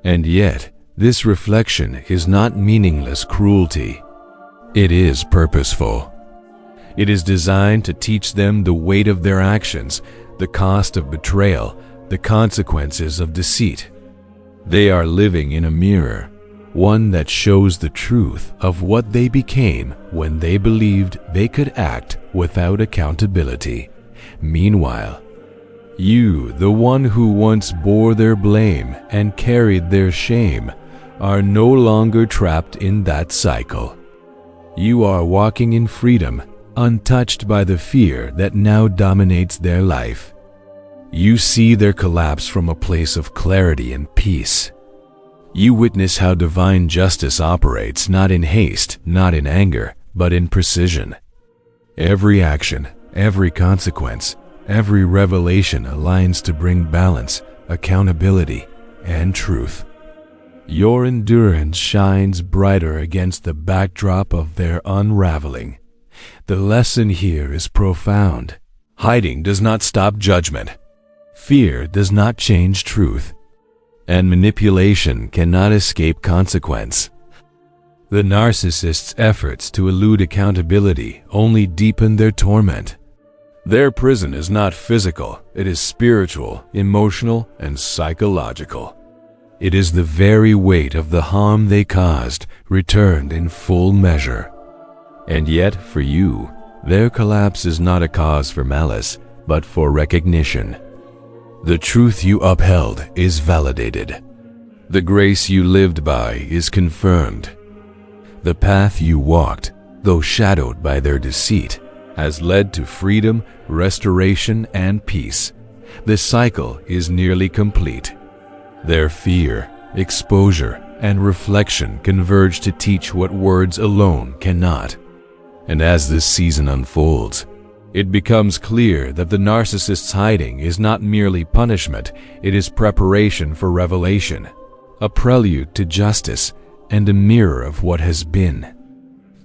And yet, this reflection is not meaningless cruelty. It is purposeful. It is designed to teach them the weight of their actions, the cost of betrayal, the consequences of deceit. They are living in a mirror, one that shows the truth of what they became when they believed they could act without accountability. Meanwhile, you, the one who once bore their blame and carried their shame, are no longer trapped in that cycle. You are walking in freedom, untouched by the fear that now dominates their life. You see their collapse from a place of clarity and peace. You witness how divine justice operates, not in haste, not in anger, but in precision. Every action, every consequence, every revelation aligns to bring balance, accountability, and truth. Your endurance shines brighter against the backdrop of their unraveling. The lesson here is profound. Hiding does not stop judgment. Fear does not change truth. And manipulation cannot escape consequence. The narcissist's efforts to elude accountability only deepen their torment. Their prison is not physical, it is spiritual, emotional, and psychological. It is the very weight of the harm they caused returned in full measure. And yet, for you, their collapse is not a cause for malice, but for recognition. The truth you upheld is validated. The grace you lived by is confirmed. The path you walked, though shadowed by their deceit, has led to freedom, restoration, and peace. The cycle is nearly complete. Their fear, exposure, and reflection converge to teach what words alone cannot. And as this season unfolds, it becomes clear that the narcissist's hiding is not merely punishment, it is preparation for revelation, a prelude to justice, and a mirror of what has been.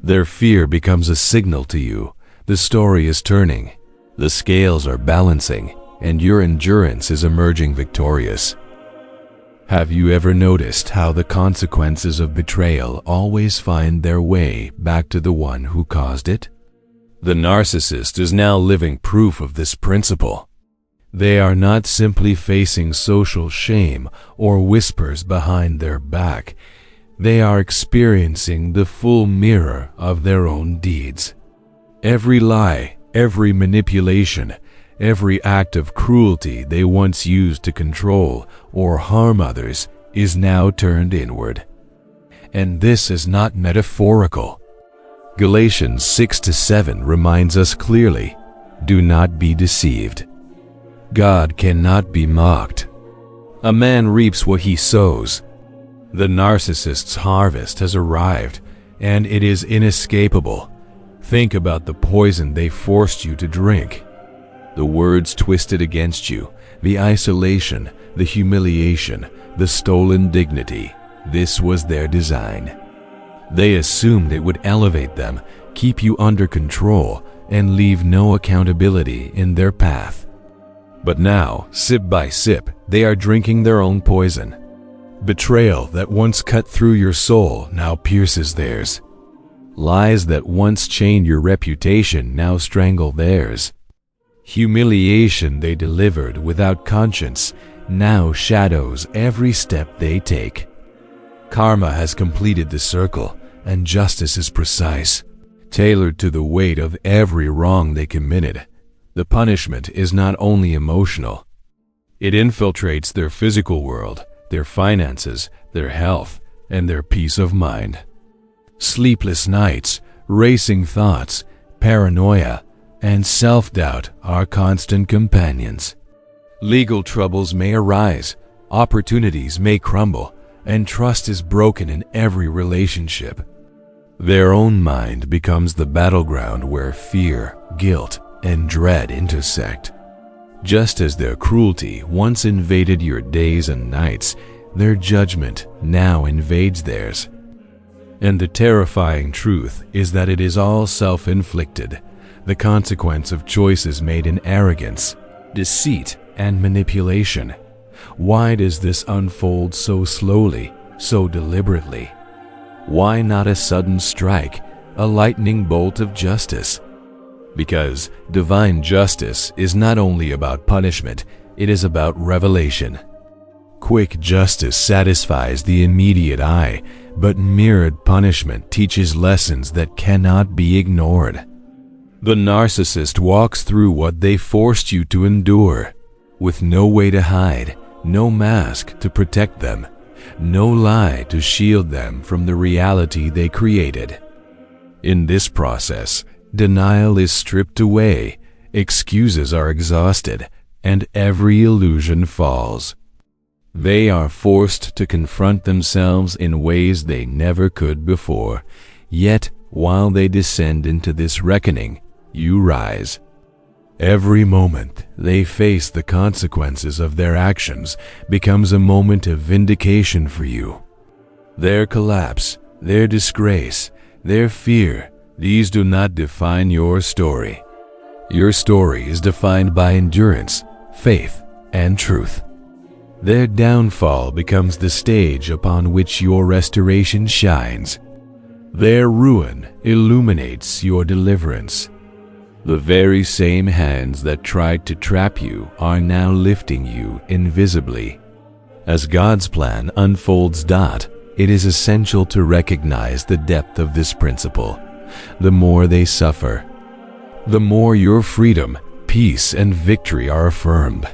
Their fear becomes a signal to you. The story is turning, the scales are balancing, and your endurance is emerging victorious. Have you ever noticed how the consequences of betrayal always find their way back to the one who caused it? The narcissist is now living proof of this principle. They are not simply facing social shame or whispers behind their back. They are experiencing the full mirror of their own deeds. Every lie, every manipulation, every act of cruelty they once used to control or harm others is now turned inward. And this is not metaphorical. Galatians 6-7 reminds us clearly, do not be deceived. God cannot be mocked. A man reaps what he sows. The narcissist's harvest has arrived, and it is inescapable. Think about the poison they forced you to drink. The words twisted against you, the isolation, the humiliation, the stolen dignity. This was their design. They assumed it would elevate them, keep you under control, and leave no accountability in their path. But now, sip by sip, they are drinking their own poison. Betrayal that once cut through your soul now pierces theirs. Lies that once chained your reputation now strangle theirs. Humiliation they delivered without conscience now shadows every step they take. Karma has completed the circle, and justice is precise, tailored to the weight of every wrong they committed. The punishment is not only emotional. It infiltrates their physical world, their finances, their health, and their peace of mind. Sleepless nights, racing thoughts, paranoia, and self-doubt are constant companions. Legal troubles may arise, opportunities may crumble, and trust is broken in every relationship. Their own mind becomes the battleground where fear, guilt, and dread intersect. Just as their cruelty once invaded your days and nights, their judgment now invades theirs. And the terrifying truth is that it is all self-inflicted, the consequence of choices made in arrogance, deceit, and manipulation. Why does this unfold so slowly, so deliberately? Why not a sudden strike, a lightning bolt of justice? Because divine justice is not only about punishment, it is about revelation. Quick justice satisfies the immediate eye, but mirrored punishment teaches lessons that cannot be ignored. The narcissist walks through what they forced you to endure, with no way to hide, no mask to protect them, no lie to shield them from the reality they created. In this process, denial is stripped away, excuses are exhausted, and every illusion falls. They are forced to confront themselves in ways they never could before. Yet, while they descend into this reckoning, you rise. Every moment they face the consequences of their actions becomes a moment of vindication for you. Their collapse, their disgrace, their fear, these do not define your story. Your story is defined by endurance, faith, and truth. Their downfall becomes the stage upon which your restoration shines. Their ruin illuminates your deliverance. The very same hands that tried to trap you are now lifting you invisibly. As God's plan unfolds, it is essential to recognize the depth of this principle. The more they suffer, the more your freedom, peace, and victory are affirmed.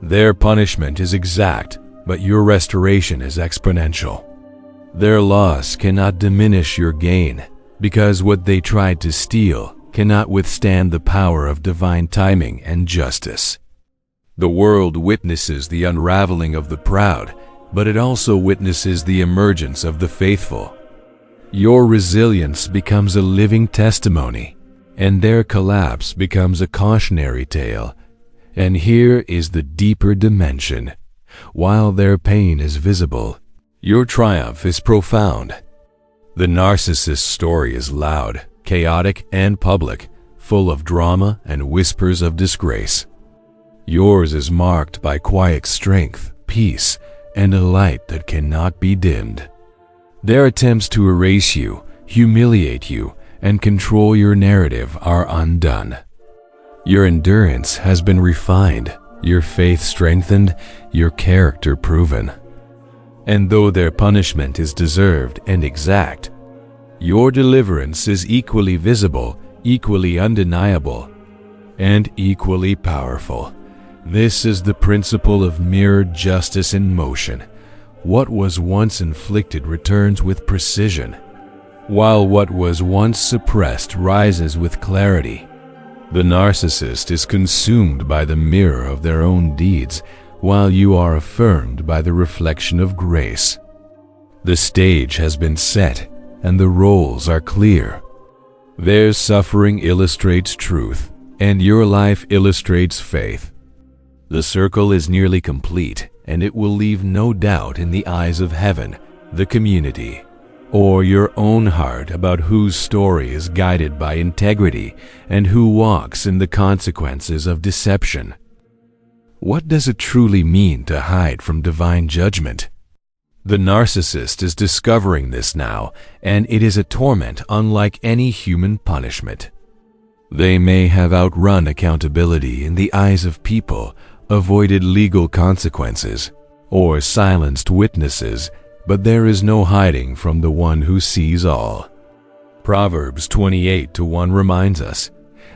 Their punishment is exact, but your restoration is exponential. Their loss cannot diminish your gain, because what they tried to steal cannot withstand the power of divine timing and justice. The world witnesses the unraveling of the proud, but it also witnesses the emergence of the faithful. Your resilience becomes a living testimony, and their collapse becomes a cautionary tale. And here is the deeper dimension. While their pain is visible, your triumph is profound. The narcissist's story is loud, chaotic, and public, full of drama and whispers of disgrace. Yours is marked by quiet strength, peace, and a light that cannot be dimmed. Their attempts to erase you, humiliate you, and control your narrative are undone. Your endurance has been refined, your faith strengthened, your character proven. And though their punishment is deserved and exact, your deliverance is equally visible, equally undeniable, and equally powerful. This is the principle of mirrored justice in motion. What was once inflicted returns with precision, while what was once suppressed rises with clarity. The narcissist is consumed by the mirror of their own deeds, while you are affirmed by the reflection of grace. The stage has been set, and the roles are clear. Their suffering illustrates truth, and your life illustrates faith. The circle is nearly complete, and it will leave no doubt in the eyes of heaven, the community, or your own heart about whose story is guided by integrity and who walks in the consequences of deception? What does it truly mean to hide from divine judgment? The narcissist is discovering this now, and it is a torment unlike any human punishment. They may have outrun accountability in the eyes of people, avoided legal consequences, or silenced witnesses, but there is no hiding from the one who sees all. Proverbs 28:1 reminds us,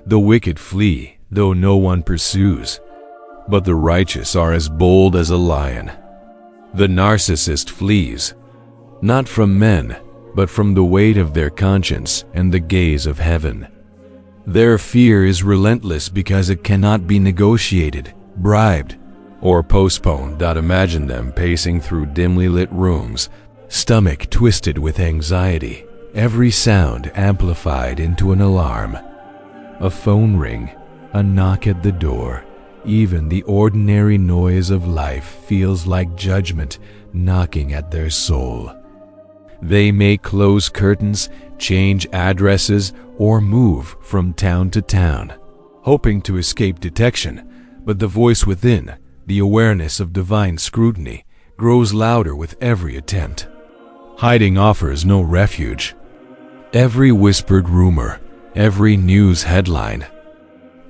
"The wicked flee, though no one pursues, but the righteous are as bold as a lion." The narcissist flees, not from men, but from the weight of their conscience and the gaze of heaven. Their fear is relentless because it cannot be negotiated, bribed, or postponed. Imagine them pacing through dimly lit rooms, stomach twisted with anxiety, every sound amplified into an alarm. A phone ring, a knock at the door, even the ordinary noise of life feels like judgment knocking at their soul. They may close curtains, change addresses, or move from town to town, hoping to escape detection, but the voice within, the awareness of divine scrutiny, grows louder with every attempt. Hiding offers no refuge. Every whispered rumor, every news headline,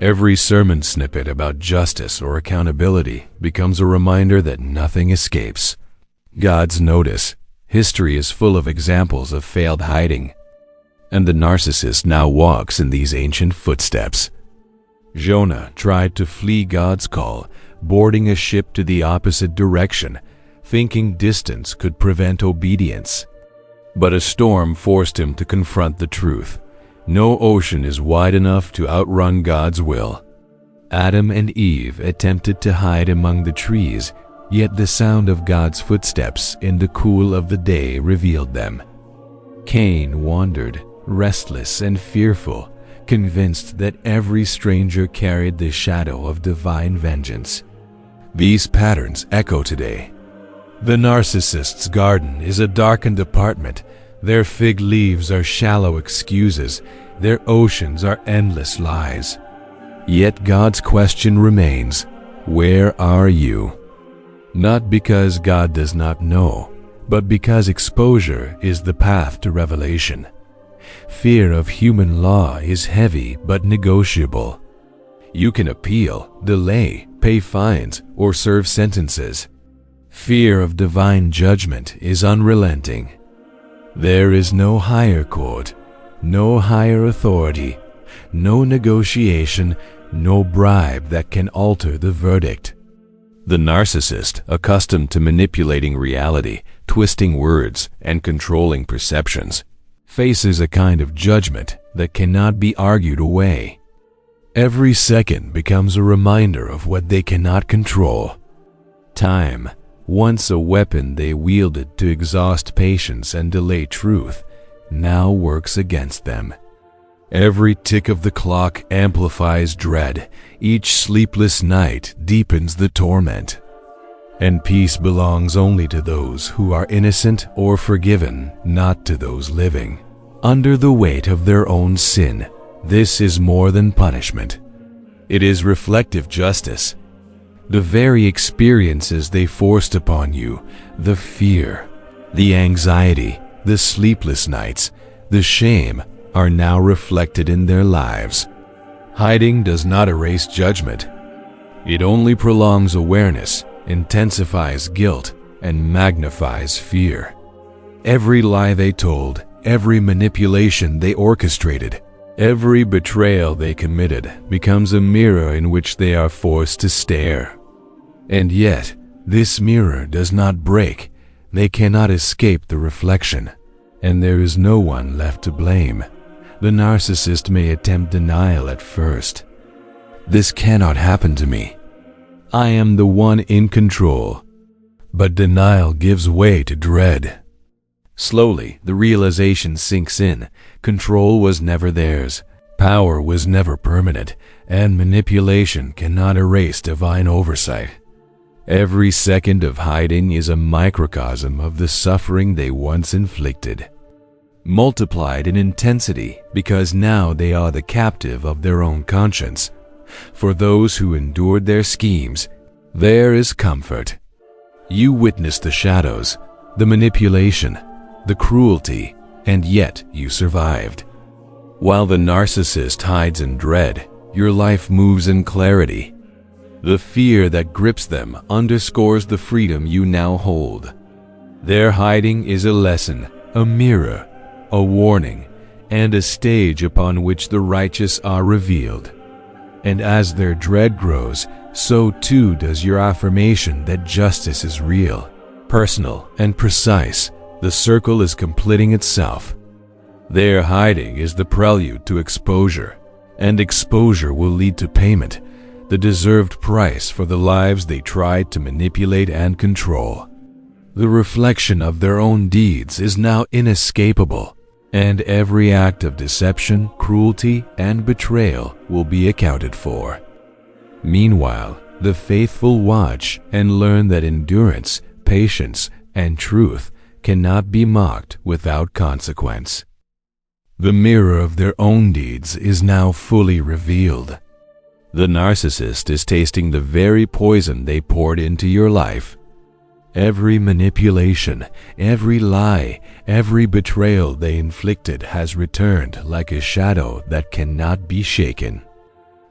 every sermon snippet about justice or accountability becomes a reminder that nothing escapes God's notice. History is full of examples of failed hiding, and the narcissist now walks in these ancient footsteps. Jonah tried to flee God's call, boarding a ship to the opposite direction, thinking distance could prevent obedience. But a storm forced him to confront the truth. No ocean is wide enough to outrun God's will. Adam and Eve attempted to hide among the trees, yet the sound of God's footsteps in the cool of the day revealed them. Cain wandered, restless and fearful, convinced that every stranger carried the shadow of divine vengeance. These patterns echo today. The narcissist's garden is a darkened apartment. Their fig leaves are shallow excuses. Their oceans are endless lies. Yet God's question remains, where are you? Not because God does not know, but because exposure is the path to revelation. Fear of human law is heavy but negotiable. You can appeal, delay, pay fines, or serve sentences. Fear of divine judgment is unrelenting. There is no higher court, no higher authority, no negotiation, no bribe that can alter the verdict. The narcissist, accustomed to manipulating reality, twisting words, and controlling perceptions, faces a kind of judgment that cannot be argued away. Every second becomes a reminder of what they cannot control. Time, once a weapon they wielded to exhaust patience and delay truth, now works against them. Every tick of the clock amplifies dread. Each sleepless night deepens the torment. And peace belongs only to those who are innocent or forgiven, not to those living under the weight of their own sin. This is more than punishment. It is reflective justice. The very experiences they forced upon you, the fear, the anxiety, the sleepless nights, the shame, are now reflected in their lives. Hiding does not erase judgment. It only prolongs awareness, intensifies guilt, and magnifies fear. Every lie they told, every manipulation they orchestrated, every betrayal they committed becomes a mirror in which they are forced to stare. And yet, this mirror does not break. They cannot escape the reflection, and there is no one left to blame. The narcissist may attempt denial at first. This cannot happen to me. I am the one in control. But denial gives way to dread. Slowly, the realization sinks in. Control was never theirs. Power was never permanent, and manipulation cannot erase divine oversight. Every second of hiding is a microcosm of the suffering they once inflicted. multiplied in intensity because now they are the captive of their own conscience. For those who endured their schemes, there is comfort. You witnessed the shadows, the manipulation, the cruelty, and yet you survived. While the narcissist hides in dread, your life moves in clarity. The fear that grips them underscores the freedom you now hold. Their hiding is a lesson, a mirror, a warning, and a stage upon which the righteous are revealed. And as their dread grows, so too does your affirmation that justice is real, personal, and precise. The circle is completing itself. Their hiding is the prelude to exposure, and exposure will lead to payment, the deserved price for the lives they tried to manipulate and control. The reflection of their own deeds is now inescapable, and every act of deception, cruelty, and betrayal will be accounted for. Meanwhile, the faithful watch and learn that endurance, patience, and truth cannot be mocked without consequence. The mirror of their own deeds is now fully revealed. The narcissist is tasting the very poison they poured into your life. Every manipulation, every lie, every betrayal they inflicted has returned like a shadow that cannot be shaken.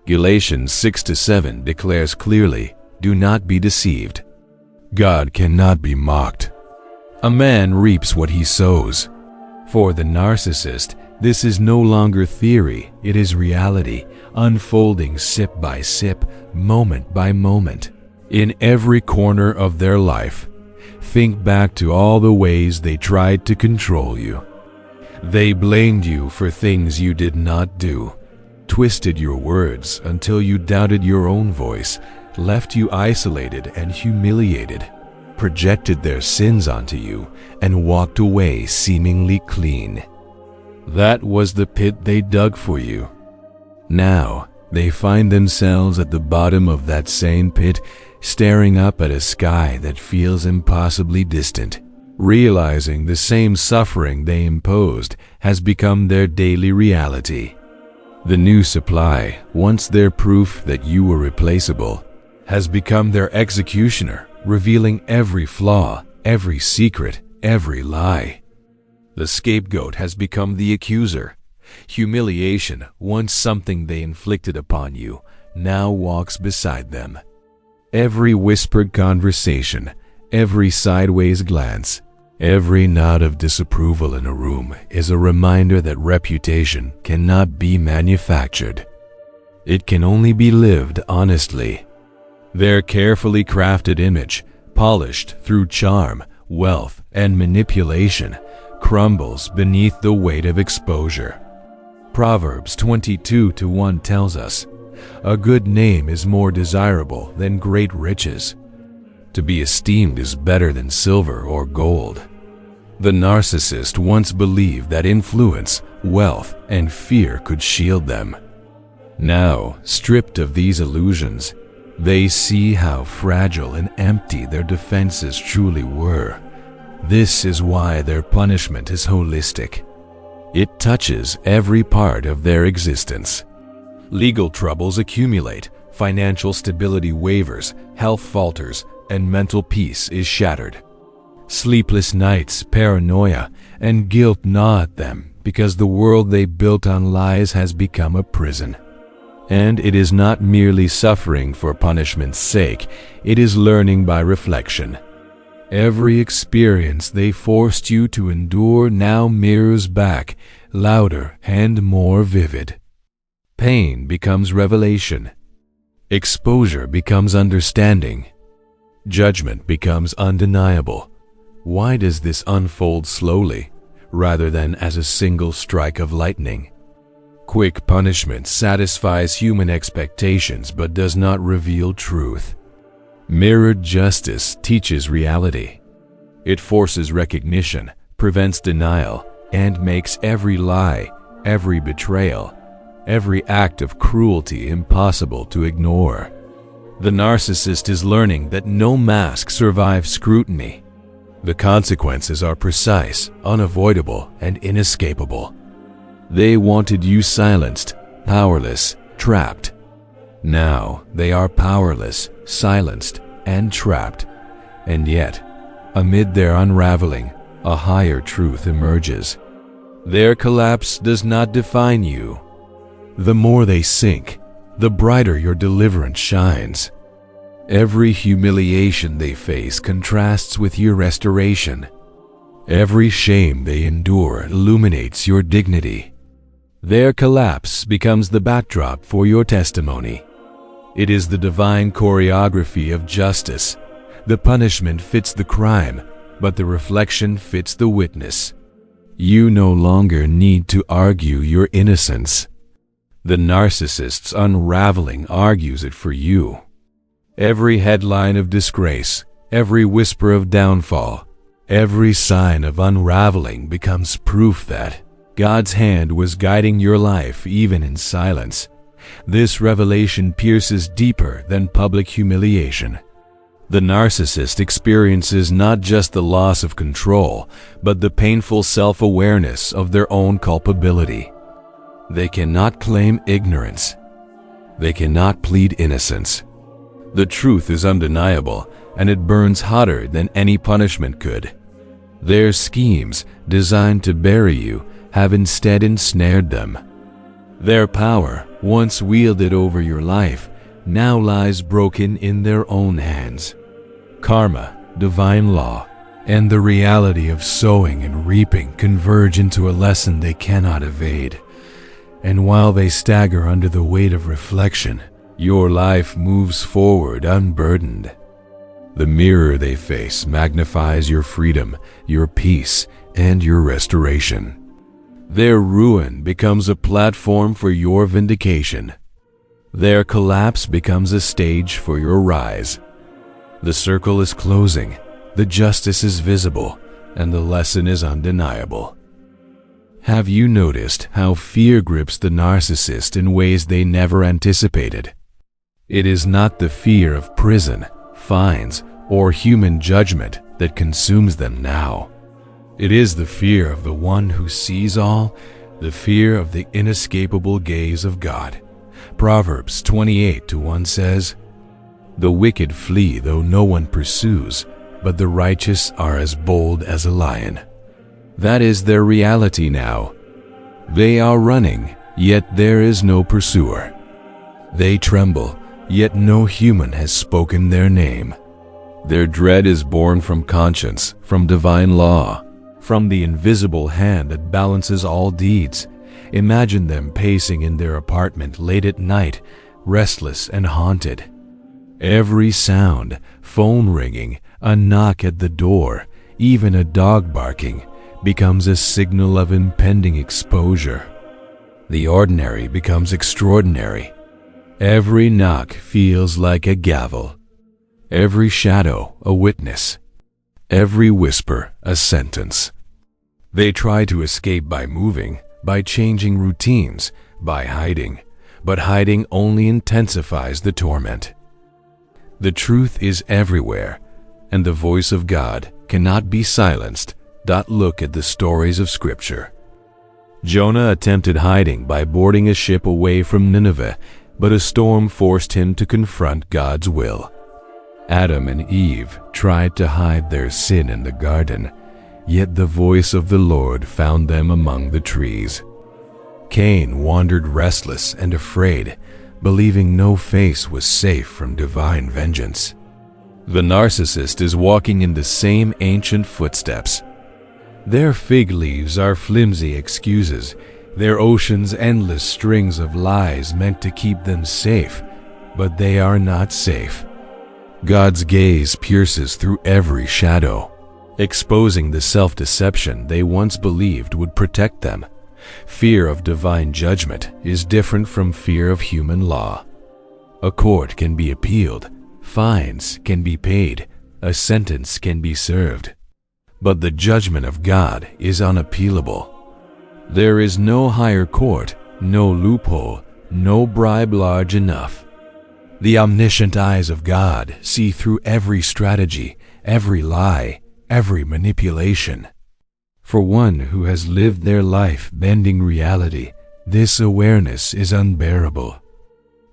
Galatians 6-7 declares clearly, "Do not be deceived. God cannot be mocked. A man reaps what he sows." For the narcissist, this is no longer theory, it is reality, unfolding sip by sip, moment by moment. In every corner of their life, think back to all the ways they tried to control you. They blamed you for things you did not do, twisted your words until you doubted your own voice, left you isolated and humiliated, projected their sins onto you, and walked away seemingly clean. That was the pit they dug for you. Now, they find themselves at the bottom of that same pit, staring up at a sky that feels impossibly distant, realizing the same suffering they imposed has become their daily reality. The new supply, once their proof that you were replaceable, has become their executioner, revealing every flaw, every secret, every lie. The scapegoat has become the accuser. Humiliation, once something they inflicted upon you, now walks beside them. Every whispered conversation, every sideways glance, every nod of disapproval in a room is a reminder that reputation cannot be manufactured. It can only be lived honestly. Their carefully crafted image, polished through charm, wealth, and manipulation, crumbles beneath the weight of exposure. Proverbs 22:1 tells us, "A good name is more desirable than great riches. To be esteemed is better than silver or gold." The narcissist once believed that influence, wealth, and fear could shield them. Now, stripped of these illusions, they see how fragile and empty their defenses truly were. This is why their punishment is holistic. It touches every part of their existence. Legal troubles accumulate, financial stability wavers, health falters, and mental peace is shattered. Sleepless nights, paranoia, and guilt gnaw at them because the world they built on lies has become a prison. And it is not merely suffering for punishment's sake, it is learning by reflection. Every experience they forced you to endure now mirrors back, louder and more vivid. Pain becomes revelation. Exposure becomes understanding. Judgment becomes undeniable. Why does this unfold slowly, rather than as a single strike of lightning? Quick punishment satisfies human expectations but does not reveal truth. Mirrored justice teaches reality. It forces recognition, prevents denial, and makes every lie, every betrayal, every act of cruelty impossible to ignore. The narcissist is learning that no mask survives scrutiny. The consequences are precise, unavoidable, and inescapable. They wanted you silenced, powerless, trapped. Now they are powerless, silenced, and trapped. And yet, amid their unraveling, a higher truth emerges. Their collapse does not define you. The more they sink, the brighter your deliverance shines. Every humiliation they face contrasts with your restoration. Every shame they endure illuminates your dignity. Their collapse becomes the backdrop for your testimony. It is the divine choreography of justice. The punishment fits the crime, but the reflection fits the witness. You no longer need to argue your innocence. The narcissist's unraveling argues it for you. Every headline of disgrace, every whisper of downfall, every sign of unraveling becomes proof that God's hand was guiding your life even in silence. This revelation pierces deeper than public humiliation. The narcissist experiences not just the loss of control, but the painful self-awareness of their own culpability. They cannot claim ignorance. They cannot plead innocence. The truth is undeniable, and it burns hotter than any punishment could. Their schemes, designed to bury you, have instead ensnared them. Their power, once wielded over your life, now lies broken in their own hands. Karma, divine law, and the reality of sowing and reaping converge into a lesson they cannot evade. And while they stagger under the weight of reflection, your life moves forward unburdened. The mirror they face magnifies your freedom, your peace, and your restoration. Their ruin becomes a platform for your vindication. Their collapse becomes a stage for your rise. The circle is closing, the justice is visible, and the lesson is undeniable. Have you noticed how fear grips the narcissist in ways they never anticipated? It is not the fear of prison, fines, or human judgment that consumes them now. It is the fear of the one who sees all, the fear of the inescapable gaze of God. Proverbs 28:1 says, "The wicked flee though no one pursues, but the righteous are as bold as a lion." That is their reality now. They are running, yet there is no pursuer. They tremble, yet no human has spoken their name. Their dread is born from conscience, from divine law, from the invisible hand that balances all deeds. Imagine them pacing in their apartment late at night, restless and haunted. Every sound, phone ringing, a knock at the door, even a dog barking, becomes a signal of impending exposure. The ordinary becomes extraordinary. Every knock feels like a gavel. Every shadow a witness. Every whisper a sentence. They try to escape by moving, by changing routines, by hiding, but hiding only intensifies the torment. The truth is everywhere, and the voice of God cannot be silenced. Look at the stories of Scripture. Jonah attempted hiding by boarding a ship away from Nineveh, but a storm forced him to confront God's will. Adam and Eve tried to hide their sin in the garden, yet the voice of the Lord found them among the trees. Cain wandered restless and afraid, believing no face was safe from divine vengeance. The narcissist is walking in the same ancient footsteps. Their fig leaves are flimsy excuses, their ocean's endless strings of lies meant to keep them safe, but they are not safe. God's gaze pierces through every shadow, exposing the self-deception they once believed would protect them. Fear of divine judgment is different from fear of human law. A court can be appealed, fines can be paid, a sentence can be served. But the judgment of God is unappealable. There is no higher court, no loophole, no bribe large enough. The omniscient eyes of God see through every strategy, every lie, every manipulation. For one who has lived their life bending reality, this awareness is unbearable.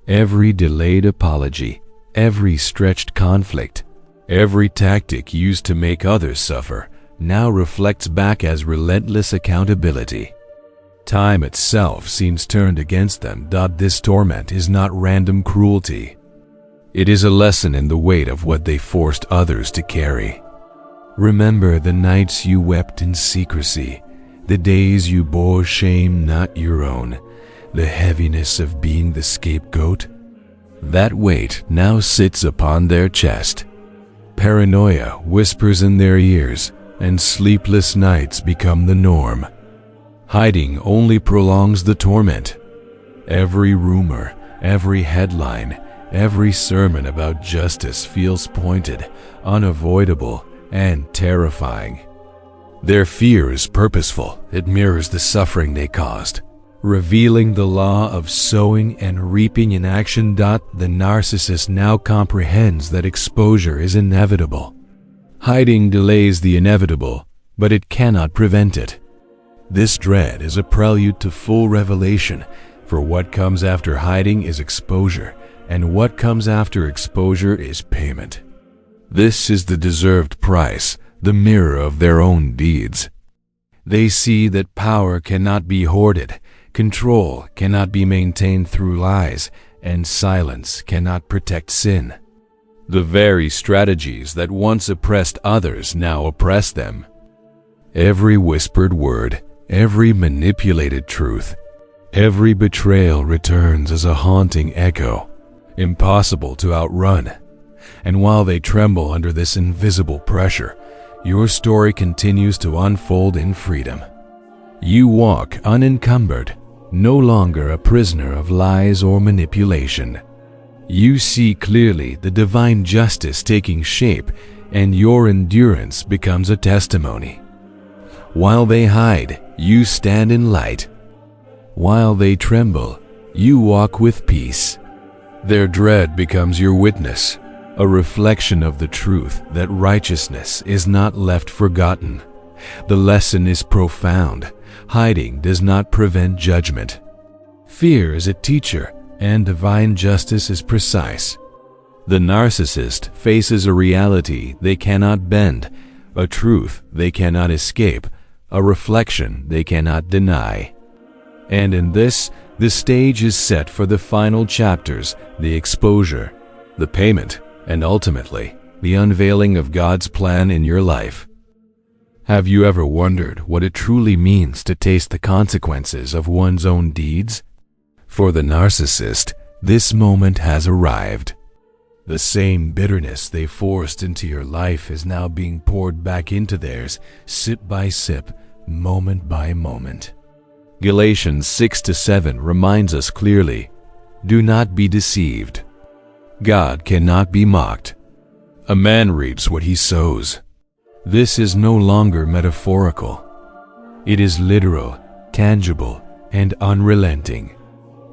Every delayed apology, every stretched conflict, every tactic used to make others suffer now reflects back as relentless accountability. Time itself seems turned against them. This torment is not random cruelty. It is a lesson in the weight of what they forced others to carry. Remember the nights you wept in secrecy, the days you bore shame not your own, the heaviness of being the scapegoat. That weight now sits upon their chest. Paranoia whispers in their ears, and sleepless nights become the norm. Hiding only prolongs the torment. Every rumor, every headline, every sermon about justice feels pointed, unavoidable, and terrifying. Their fear is purposeful. It mirrors the suffering they caused, revealing the law of sowing and reaping in action. The narcissist now comprehends that exposure is inevitable. Hiding delays the inevitable, but it cannot prevent it. This dread is a prelude to full revelation, for what comes after hiding is exposure, and what comes after exposure is payment. This is the deserved price, the mirror of their own deeds. They see that power cannot be hoarded, control cannot be maintained through lies, and silence cannot protect sin. The very strategies that once oppressed others now oppress them. Every whispered word, every manipulated truth, every betrayal returns as a haunting echo, impossible to outrun. And while they tremble under this invisible pressure, your story continues to unfold in freedom. You walk unencumbered, no longer a prisoner of lies or manipulation. You see clearly the divine justice taking shape, and your endurance becomes a testimony. While they hide, you stand in light. While they tremble, you walk with peace. Their dread becomes your witness, a reflection of the truth that righteousness is not left forgotten. The lesson is profound. Hiding does not prevent judgment. Fear is a teacher, and divine justice is precise. The narcissist faces a reality they cannot bend, a truth they cannot escape, a reflection they cannot deny. And in this, the stage is set for the final chapters, the exposure, the payment, and ultimately, the unveiling of God's plan in your life. Have you ever wondered what it truly means to taste the consequences of one's own deeds? For the narcissist, this moment has arrived. The same bitterness they forced into your life is now being poured back into theirs, sip by sip, moment by moment. Galatians 6-7 reminds us clearly, do not be deceived. God cannot be mocked. A man reaps what he sows. This is no longer metaphorical. It is literal, tangible, and unrelenting.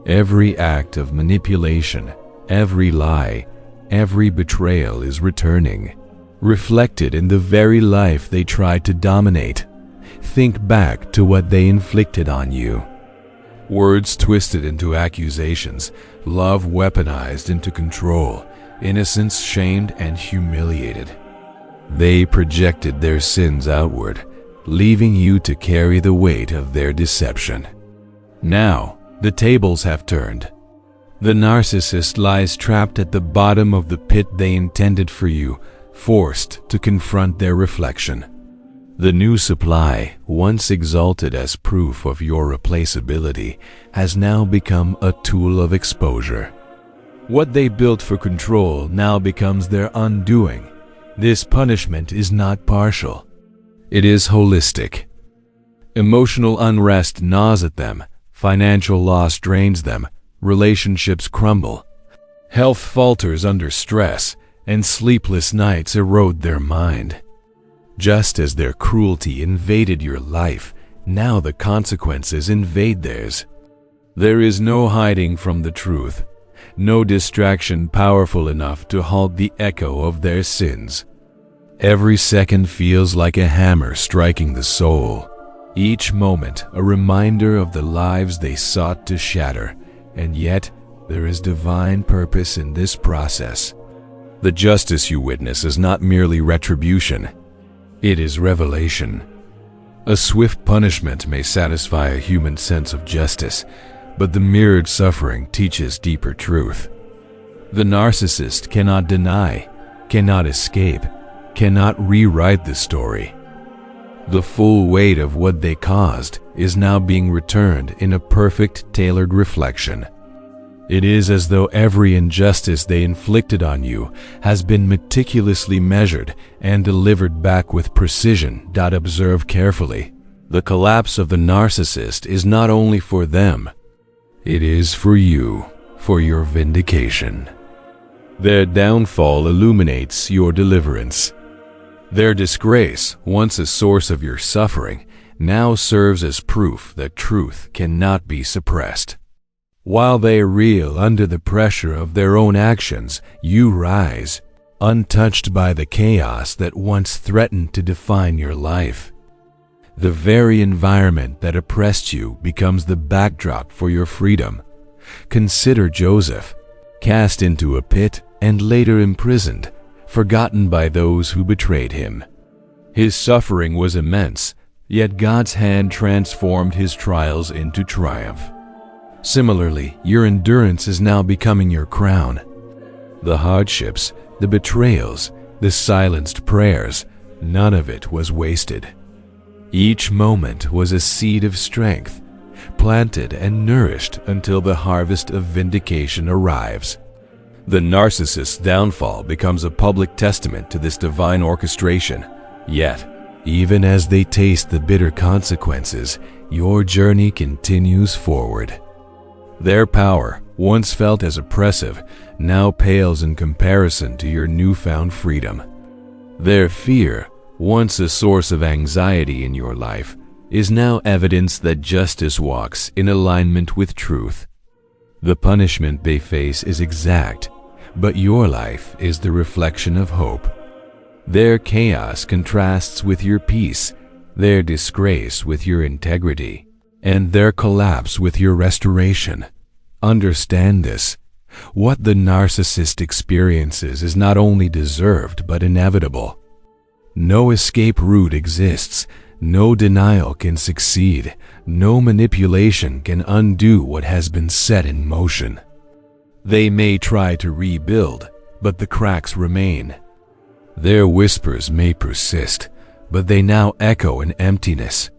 Every act of manipulation, every lie, every betrayal is returning, reflected in the very life they tried to dominate. Think back to what they inflicted on you. Words twisted into accusations, love weaponized into control, innocence shamed and humiliated. They projected their sins outward, leaving you to carry the weight of their deception. Now, the tables have turned. The narcissist lies trapped at the bottom of the pit they intended for you, forced to confront their reflection. The new supply, once exalted as proof of your replaceability, has now become a tool of exposure. What they built for control now becomes their undoing. This punishment is not partial. It is holistic. Emotional unrest gnaws at them, financial loss drains them, relationships crumble, health falters under stress, and sleepless nights erode their mind. Just as their cruelty invaded your life, now the consequences invade theirs. There is no hiding from the truth, no distraction powerful enough to halt the echo of their sins. Every second feels like a hammer striking the soul. Each moment a reminder of the lives they sought to shatter, and yet there is divine purpose in this process. The justice you witness is not merely retribution, it is revelation. A swift punishment may satisfy a human sense of justice, but the mirrored suffering teaches deeper truth. The narcissist cannot deny, cannot escape, cannot rewrite the story. The full weight of what they caused is now being returned in a perfect, tailored reflection. It is as though every injustice they inflicted on you has been meticulously measured and delivered back with precision. Observe carefully. The collapse of the narcissist is not only for them, it is for you, for your vindication. Their downfall illuminates your deliverance. Their disgrace, once a source of your suffering, now serves as proof that truth cannot be suppressed. While they reel under the pressure of their own actions, you rise, untouched by the chaos that once threatened to define your life. The very environment that oppressed you becomes the backdrop for your freedom. Consider Joseph, cast into a pit and later imprisoned, forgotten by those who betrayed him. His suffering was immense, yet God's hand transformed his trials into triumph. Similarly, your endurance is now becoming your crown. The hardships, the betrayals, the silenced prayers, none of it was wasted. Each moment was a seed of strength, planted and nourished until the harvest of vindication arrives. The narcissist's downfall becomes a public testament to this divine orchestration. Yet, even as they taste the bitter consequences, your journey continues forward. Their power, once felt as oppressive, now pales in comparison to your newfound freedom. Their fear, once a source of anxiety in your life, is now evidence that justice walks in alignment with truth. The punishment they face is exact, but your life is the reflection of hope. Their chaos contrasts with your peace, their disgrace with your integrity, and their collapse with your restoration. Understand this. What the narcissist experiences is not only deserved but inevitable. No escape route exists, no denial can succeed, no manipulation can undo what has been set in motion. They may try to rebuild, but the cracks remain. Their whispers may persist, but they now echo in emptiness.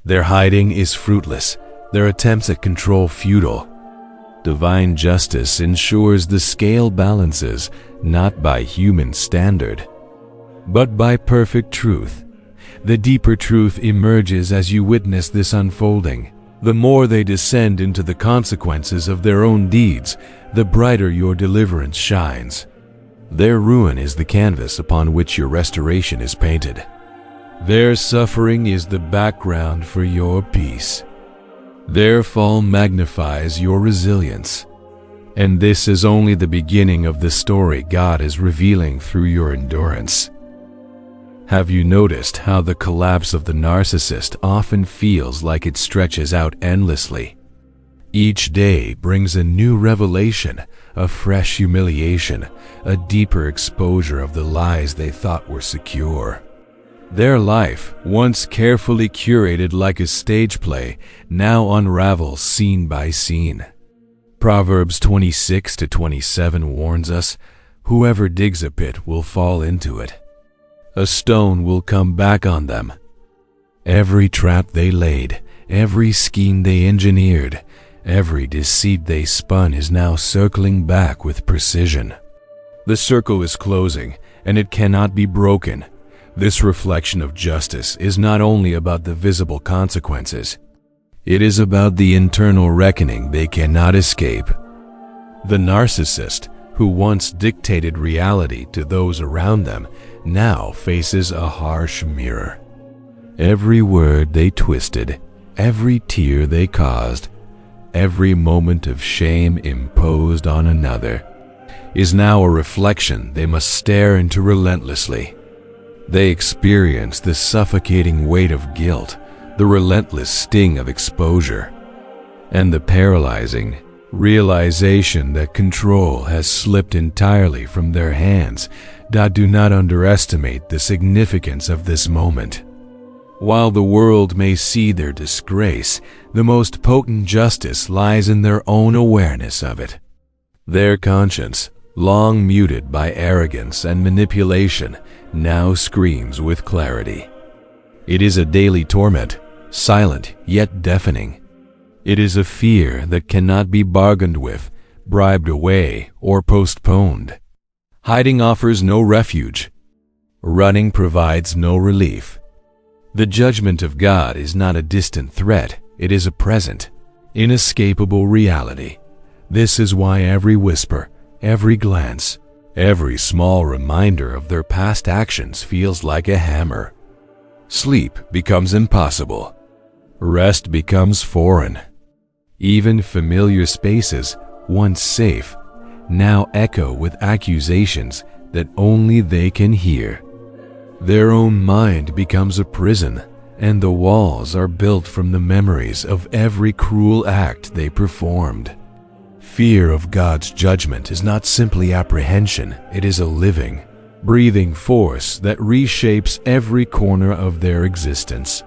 Their hiding is fruitless, their attempts at control futile. Divine justice ensures the scale balances not by human standard, but by perfect truth. The deeper truth emerges as you witness this unfolding. The more they descend into the consequences of their own deeds, the brighter your deliverance shines. Their ruin is the canvas upon which your restoration is painted. Their suffering is the background for your peace. Their fall magnifies your resilience. And this is only the beginning of the story God is revealing through your endurance. Have you noticed how the collapse of the narcissist often feels like it stretches out endlessly? Each day brings a new revelation, a fresh humiliation, a deeper exposure of the lies they thought were secure. Their life, once carefully curated like a stage play, now unravels scene by scene. Proverbs 26-27 warns us, "Whoever digs a pit will fall into it. A stone will come back on them." Every trap they laid, every scheme they engineered, every deceit they spun is now circling back with precision. The circle is closing, and it cannot be broken. This reflection of justice is not only about the visible consequences, it is about the internal reckoning they cannot escape. The narcissist, who once dictated reality to those around them, now faces a harsh mirror. Every word they twisted, every tear they caused, every moment of shame imposed on another, is now a reflection they must stare into relentlessly. They experience the suffocating weight of guilt, the relentless sting of exposure, and the paralyzing realization that control has slipped entirely from their hands. Do not underestimate the significance of this moment. While the world may see their disgrace, the most potent justice lies in their own awareness of it. Their conscience, long muted by arrogance and manipulation, now screams with clarity. It is a daily torment, silent yet deafening. It is a fear that cannot be bargained with, bribed away, or postponed. Hiding offers no refuge. Running provides no relief. The judgment of God is not a distant threat, it is a present, inescapable reality. This is why every whisper, every glance, every small reminder of their past actions feels like a hammer. Sleep becomes impossible. Rest becomes foreign. Even familiar spaces, once safe, now echo with accusations that only they can hear. Their own mind becomes a prison, and the walls are built from the memories of every cruel act they performed. Fear of God's judgment is not simply apprehension, it is a living, breathing force that reshapes every corner of their existence.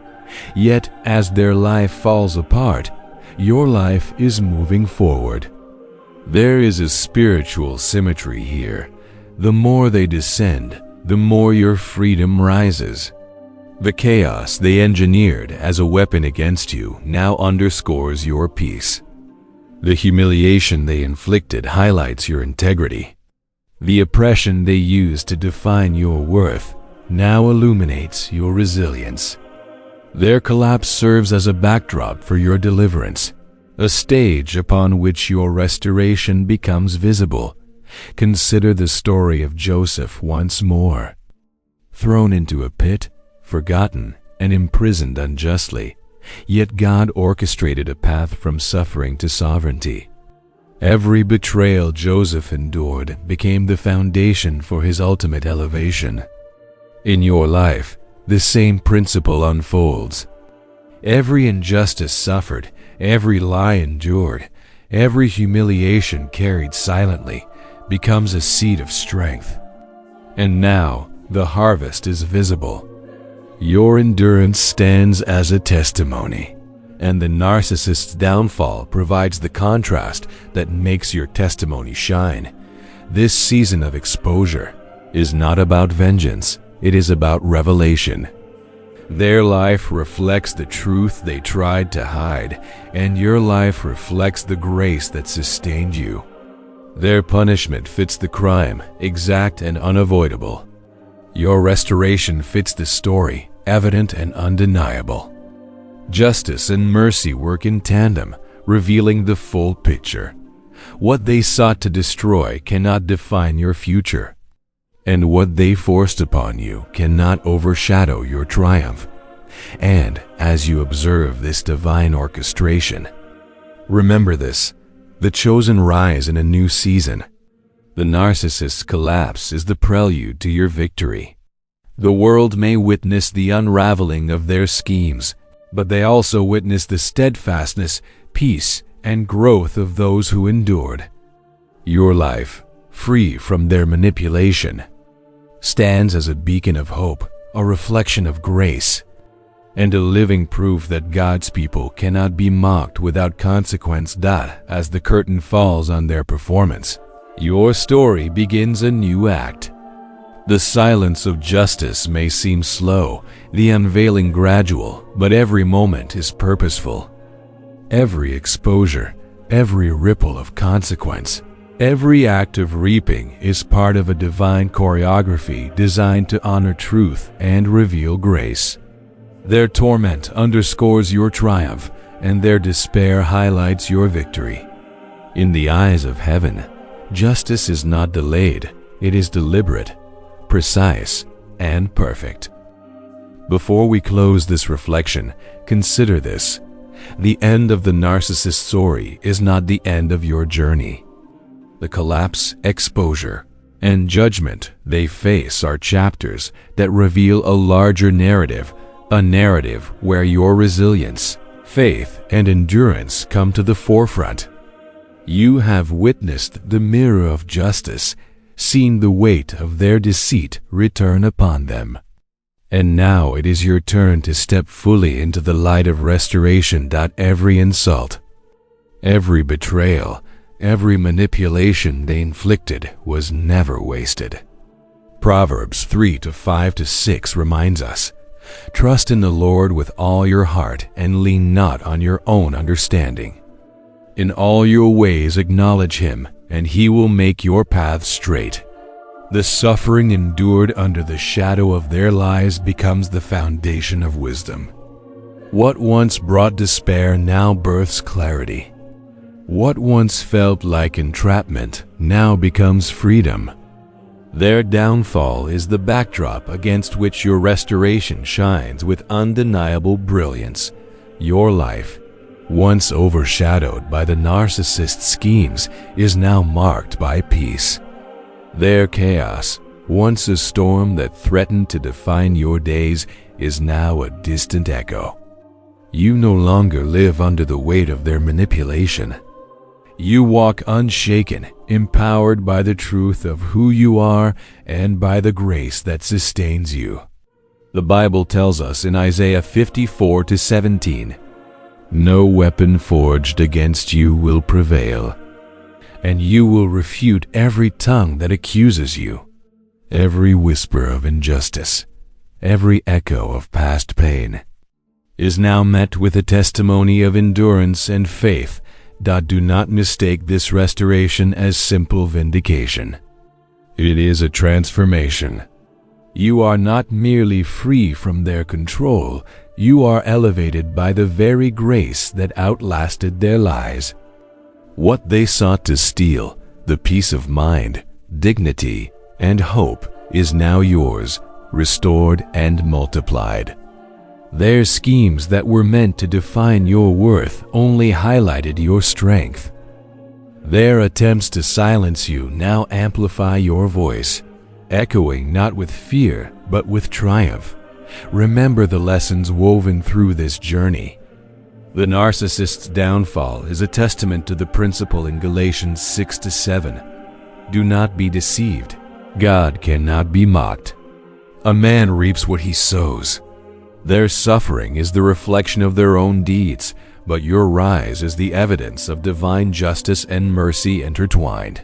Yet, as their life falls apart, your life is moving forward. There is a spiritual symmetry here. The more they descend, the more your freedom rises. The chaos they engineered as a weapon against you now underscores your peace. The humiliation they inflicted highlights your integrity. The oppression they used to define your worth now illuminates your resilience. Their collapse serves as a backdrop for your deliverance, a stage upon which your restoration becomes visible. Consider the story of Joseph once more. Thrown into a pit, forgotten, and imprisoned unjustly, yet God orchestrated a path from suffering to sovereignty. Every betrayal Joseph endured became the foundation for his ultimate elevation. In your life, the same principle unfolds. Every injustice suffered, every lie endured, every humiliation carried silently becomes a seed of strength. And now the harvest is visible. Your endurance stands as a testimony, and the narcissist's downfall provides the contrast that makes your testimony shine. This season of exposure is not about vengeance, it is about revelation. Their life reflects the truth they tried to hide, and your life reflects the grace that sustained you. Their punishment fits the crime, exact and unavoidable. Your restoration fits the story, evident and undeniable. Justice and mercy work in tandem, revealing the full picture. What they sought to destroy cannot define your future, and what they forced upon you cannot overshadow your triumph. And as you observe this divine orchestration, remember this: the chosen rise in a new season. The narcissist's collapse is the prelude to your victory. The world may witness the unraveling of their schemes, but they also witness the steadfastness, peace, and growth of those who endured. Your life, free from their manipulation, stands as a beacon of hope, a reflection of grace, and a living proof that God's people cannot be mocked without consequence. As the curtain falls on their performance, your story begins a new act. The silence of justice may seem slow, the unveiling gradual, but every moment is purposeful. Every exposure, every ripple of consequence, every act of reaping is part of a divine choreography designed to honor truth and reveal grace. Their torment underscores your triumph, and their despair highlights your victory. In the eyes of heaven, justice is not delayed, it is deliberate, precise, and perfect. Before we close this reflection, consider this: the end of the narcissist story is not the end of your journey. The collapse, exposure, and judgment they face are chapters that reveal a larger narrative, a narrative where your resilience, faith, and endurance come to the forefront. You have witnessed the mirror of justice, seen the weight of their deceit return upon them. And now it is your turn to step fully into the light of restoration. Every insult, every betrayal, every manipulation they inflicted was never wasted. Proverbs 3:5-6 reminds us, "Trust in the Lord with all your heart and lean not on your own understanding. In all your ways acknowledge him, and he will make your paths straight." The suffering endured under the shadow of their lies becomes the foundation of wisdom. What once brought despair now births clarity. What once felt like entrapment now becomes freedom. Their downfall is the backdrop against which your restoration shines with undeniable brilliance. Your life, once overshadowed by the narcissist's schemes, is now marked by peace. Their chaos, once a storm that threatened to define your days, is now a distant echo. You no longer live under the weight of their manipulation. You walk unshaken, empowered by the truth of who you are and by the grace that sustains you. The Bible tells us in Isaiah 54:17, "No weapon forged against you will prevail, and you will refute every tongue that accuses you." Every whisper of injustice, every echo of past pain, is now met with a testimony of endurance and faith. Do not mistake this restoration as simple vindication. It is a transformation. You are not merely free from their control, you are elevated by the very grace that outlasted their lies. What they sought to steal, the peace of mind, dignity, and hope, is now yours, restored and multiplied. Their schemes that were meant to define your worth only highlighted your strength. Their attempts to silence you now amplify your voice, echoing not with fear but with triumph. Remember the lessons woven through this journey. The narcissist's downfall is a testament to the principle in Galatians 6-7. Do not be deceived. God cannot be mocked. A man reaps what he sows. Their suffering is the reflection of their own deeds, but your rise is the evidence of divine justice and mercy intertwined.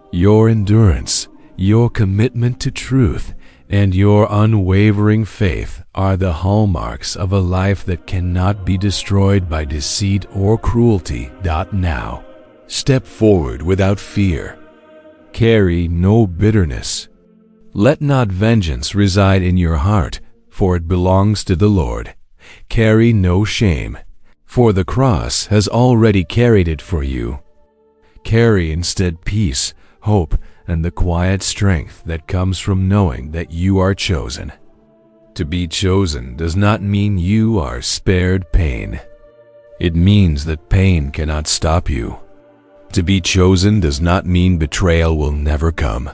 Your endurance, your commitment to truth, and your unwavering faith are the hallmarks of a life that cannot be destroyed by deceit or cruelty. Now, step forward without fear. Carry no bitterness. Let not vengeance reside in your heart, for it belongs to the Lord. Carry no shame, for the cross has already carried it for you. Carry instead peace, hope, and the quiet strength that comes from knowing that you are chosen. To be chosen does not mean you are spared pain. It means that pain cannot stop you. To be chosen does not mean betrayal will never come.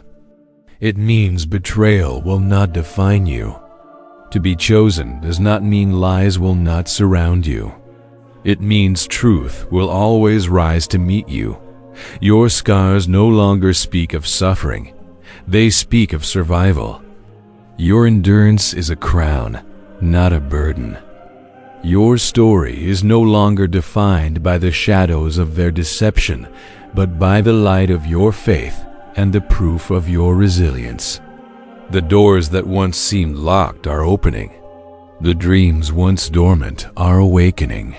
It means betrayal will not define you. To be chosen does not mean lies will not surround you. It means truth will always rise to meet you. Your scars no longer speak of suffering. They speak of survival. Your endurance is a crown, not a burden. Your story is no longer defined by the shadows of their deception, but by the light of your faith and the proof of your resilience. The doors that once seemed locked are opening. The dreams once dormant are awakening.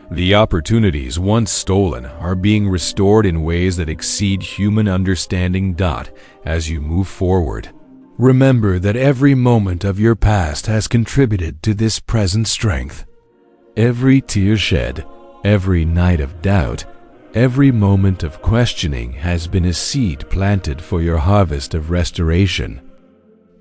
The opportunities once stolen are being restored in ways that exceed human understanding. As you move forward, remember that every moment of your past has contributed to this present strength. Every tear shed, every night of doubt, every moment of questioning has been a seed planted for your harvest of restoration.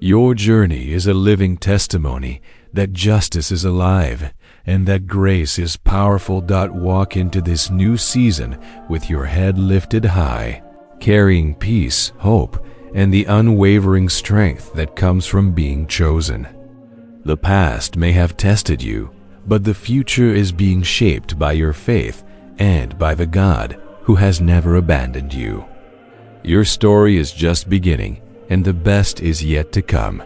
Your journey is a living testimony that justice is alive and that grace is powerful. Walk into this new season with your head lifted high, carrying peace, hope, and the unwavering strength that comes from being chosen. The past may have tested you, but the future is being shaped by your faith and by the God who has never abandoned you. Your story is just beginning, and the best is yet to come.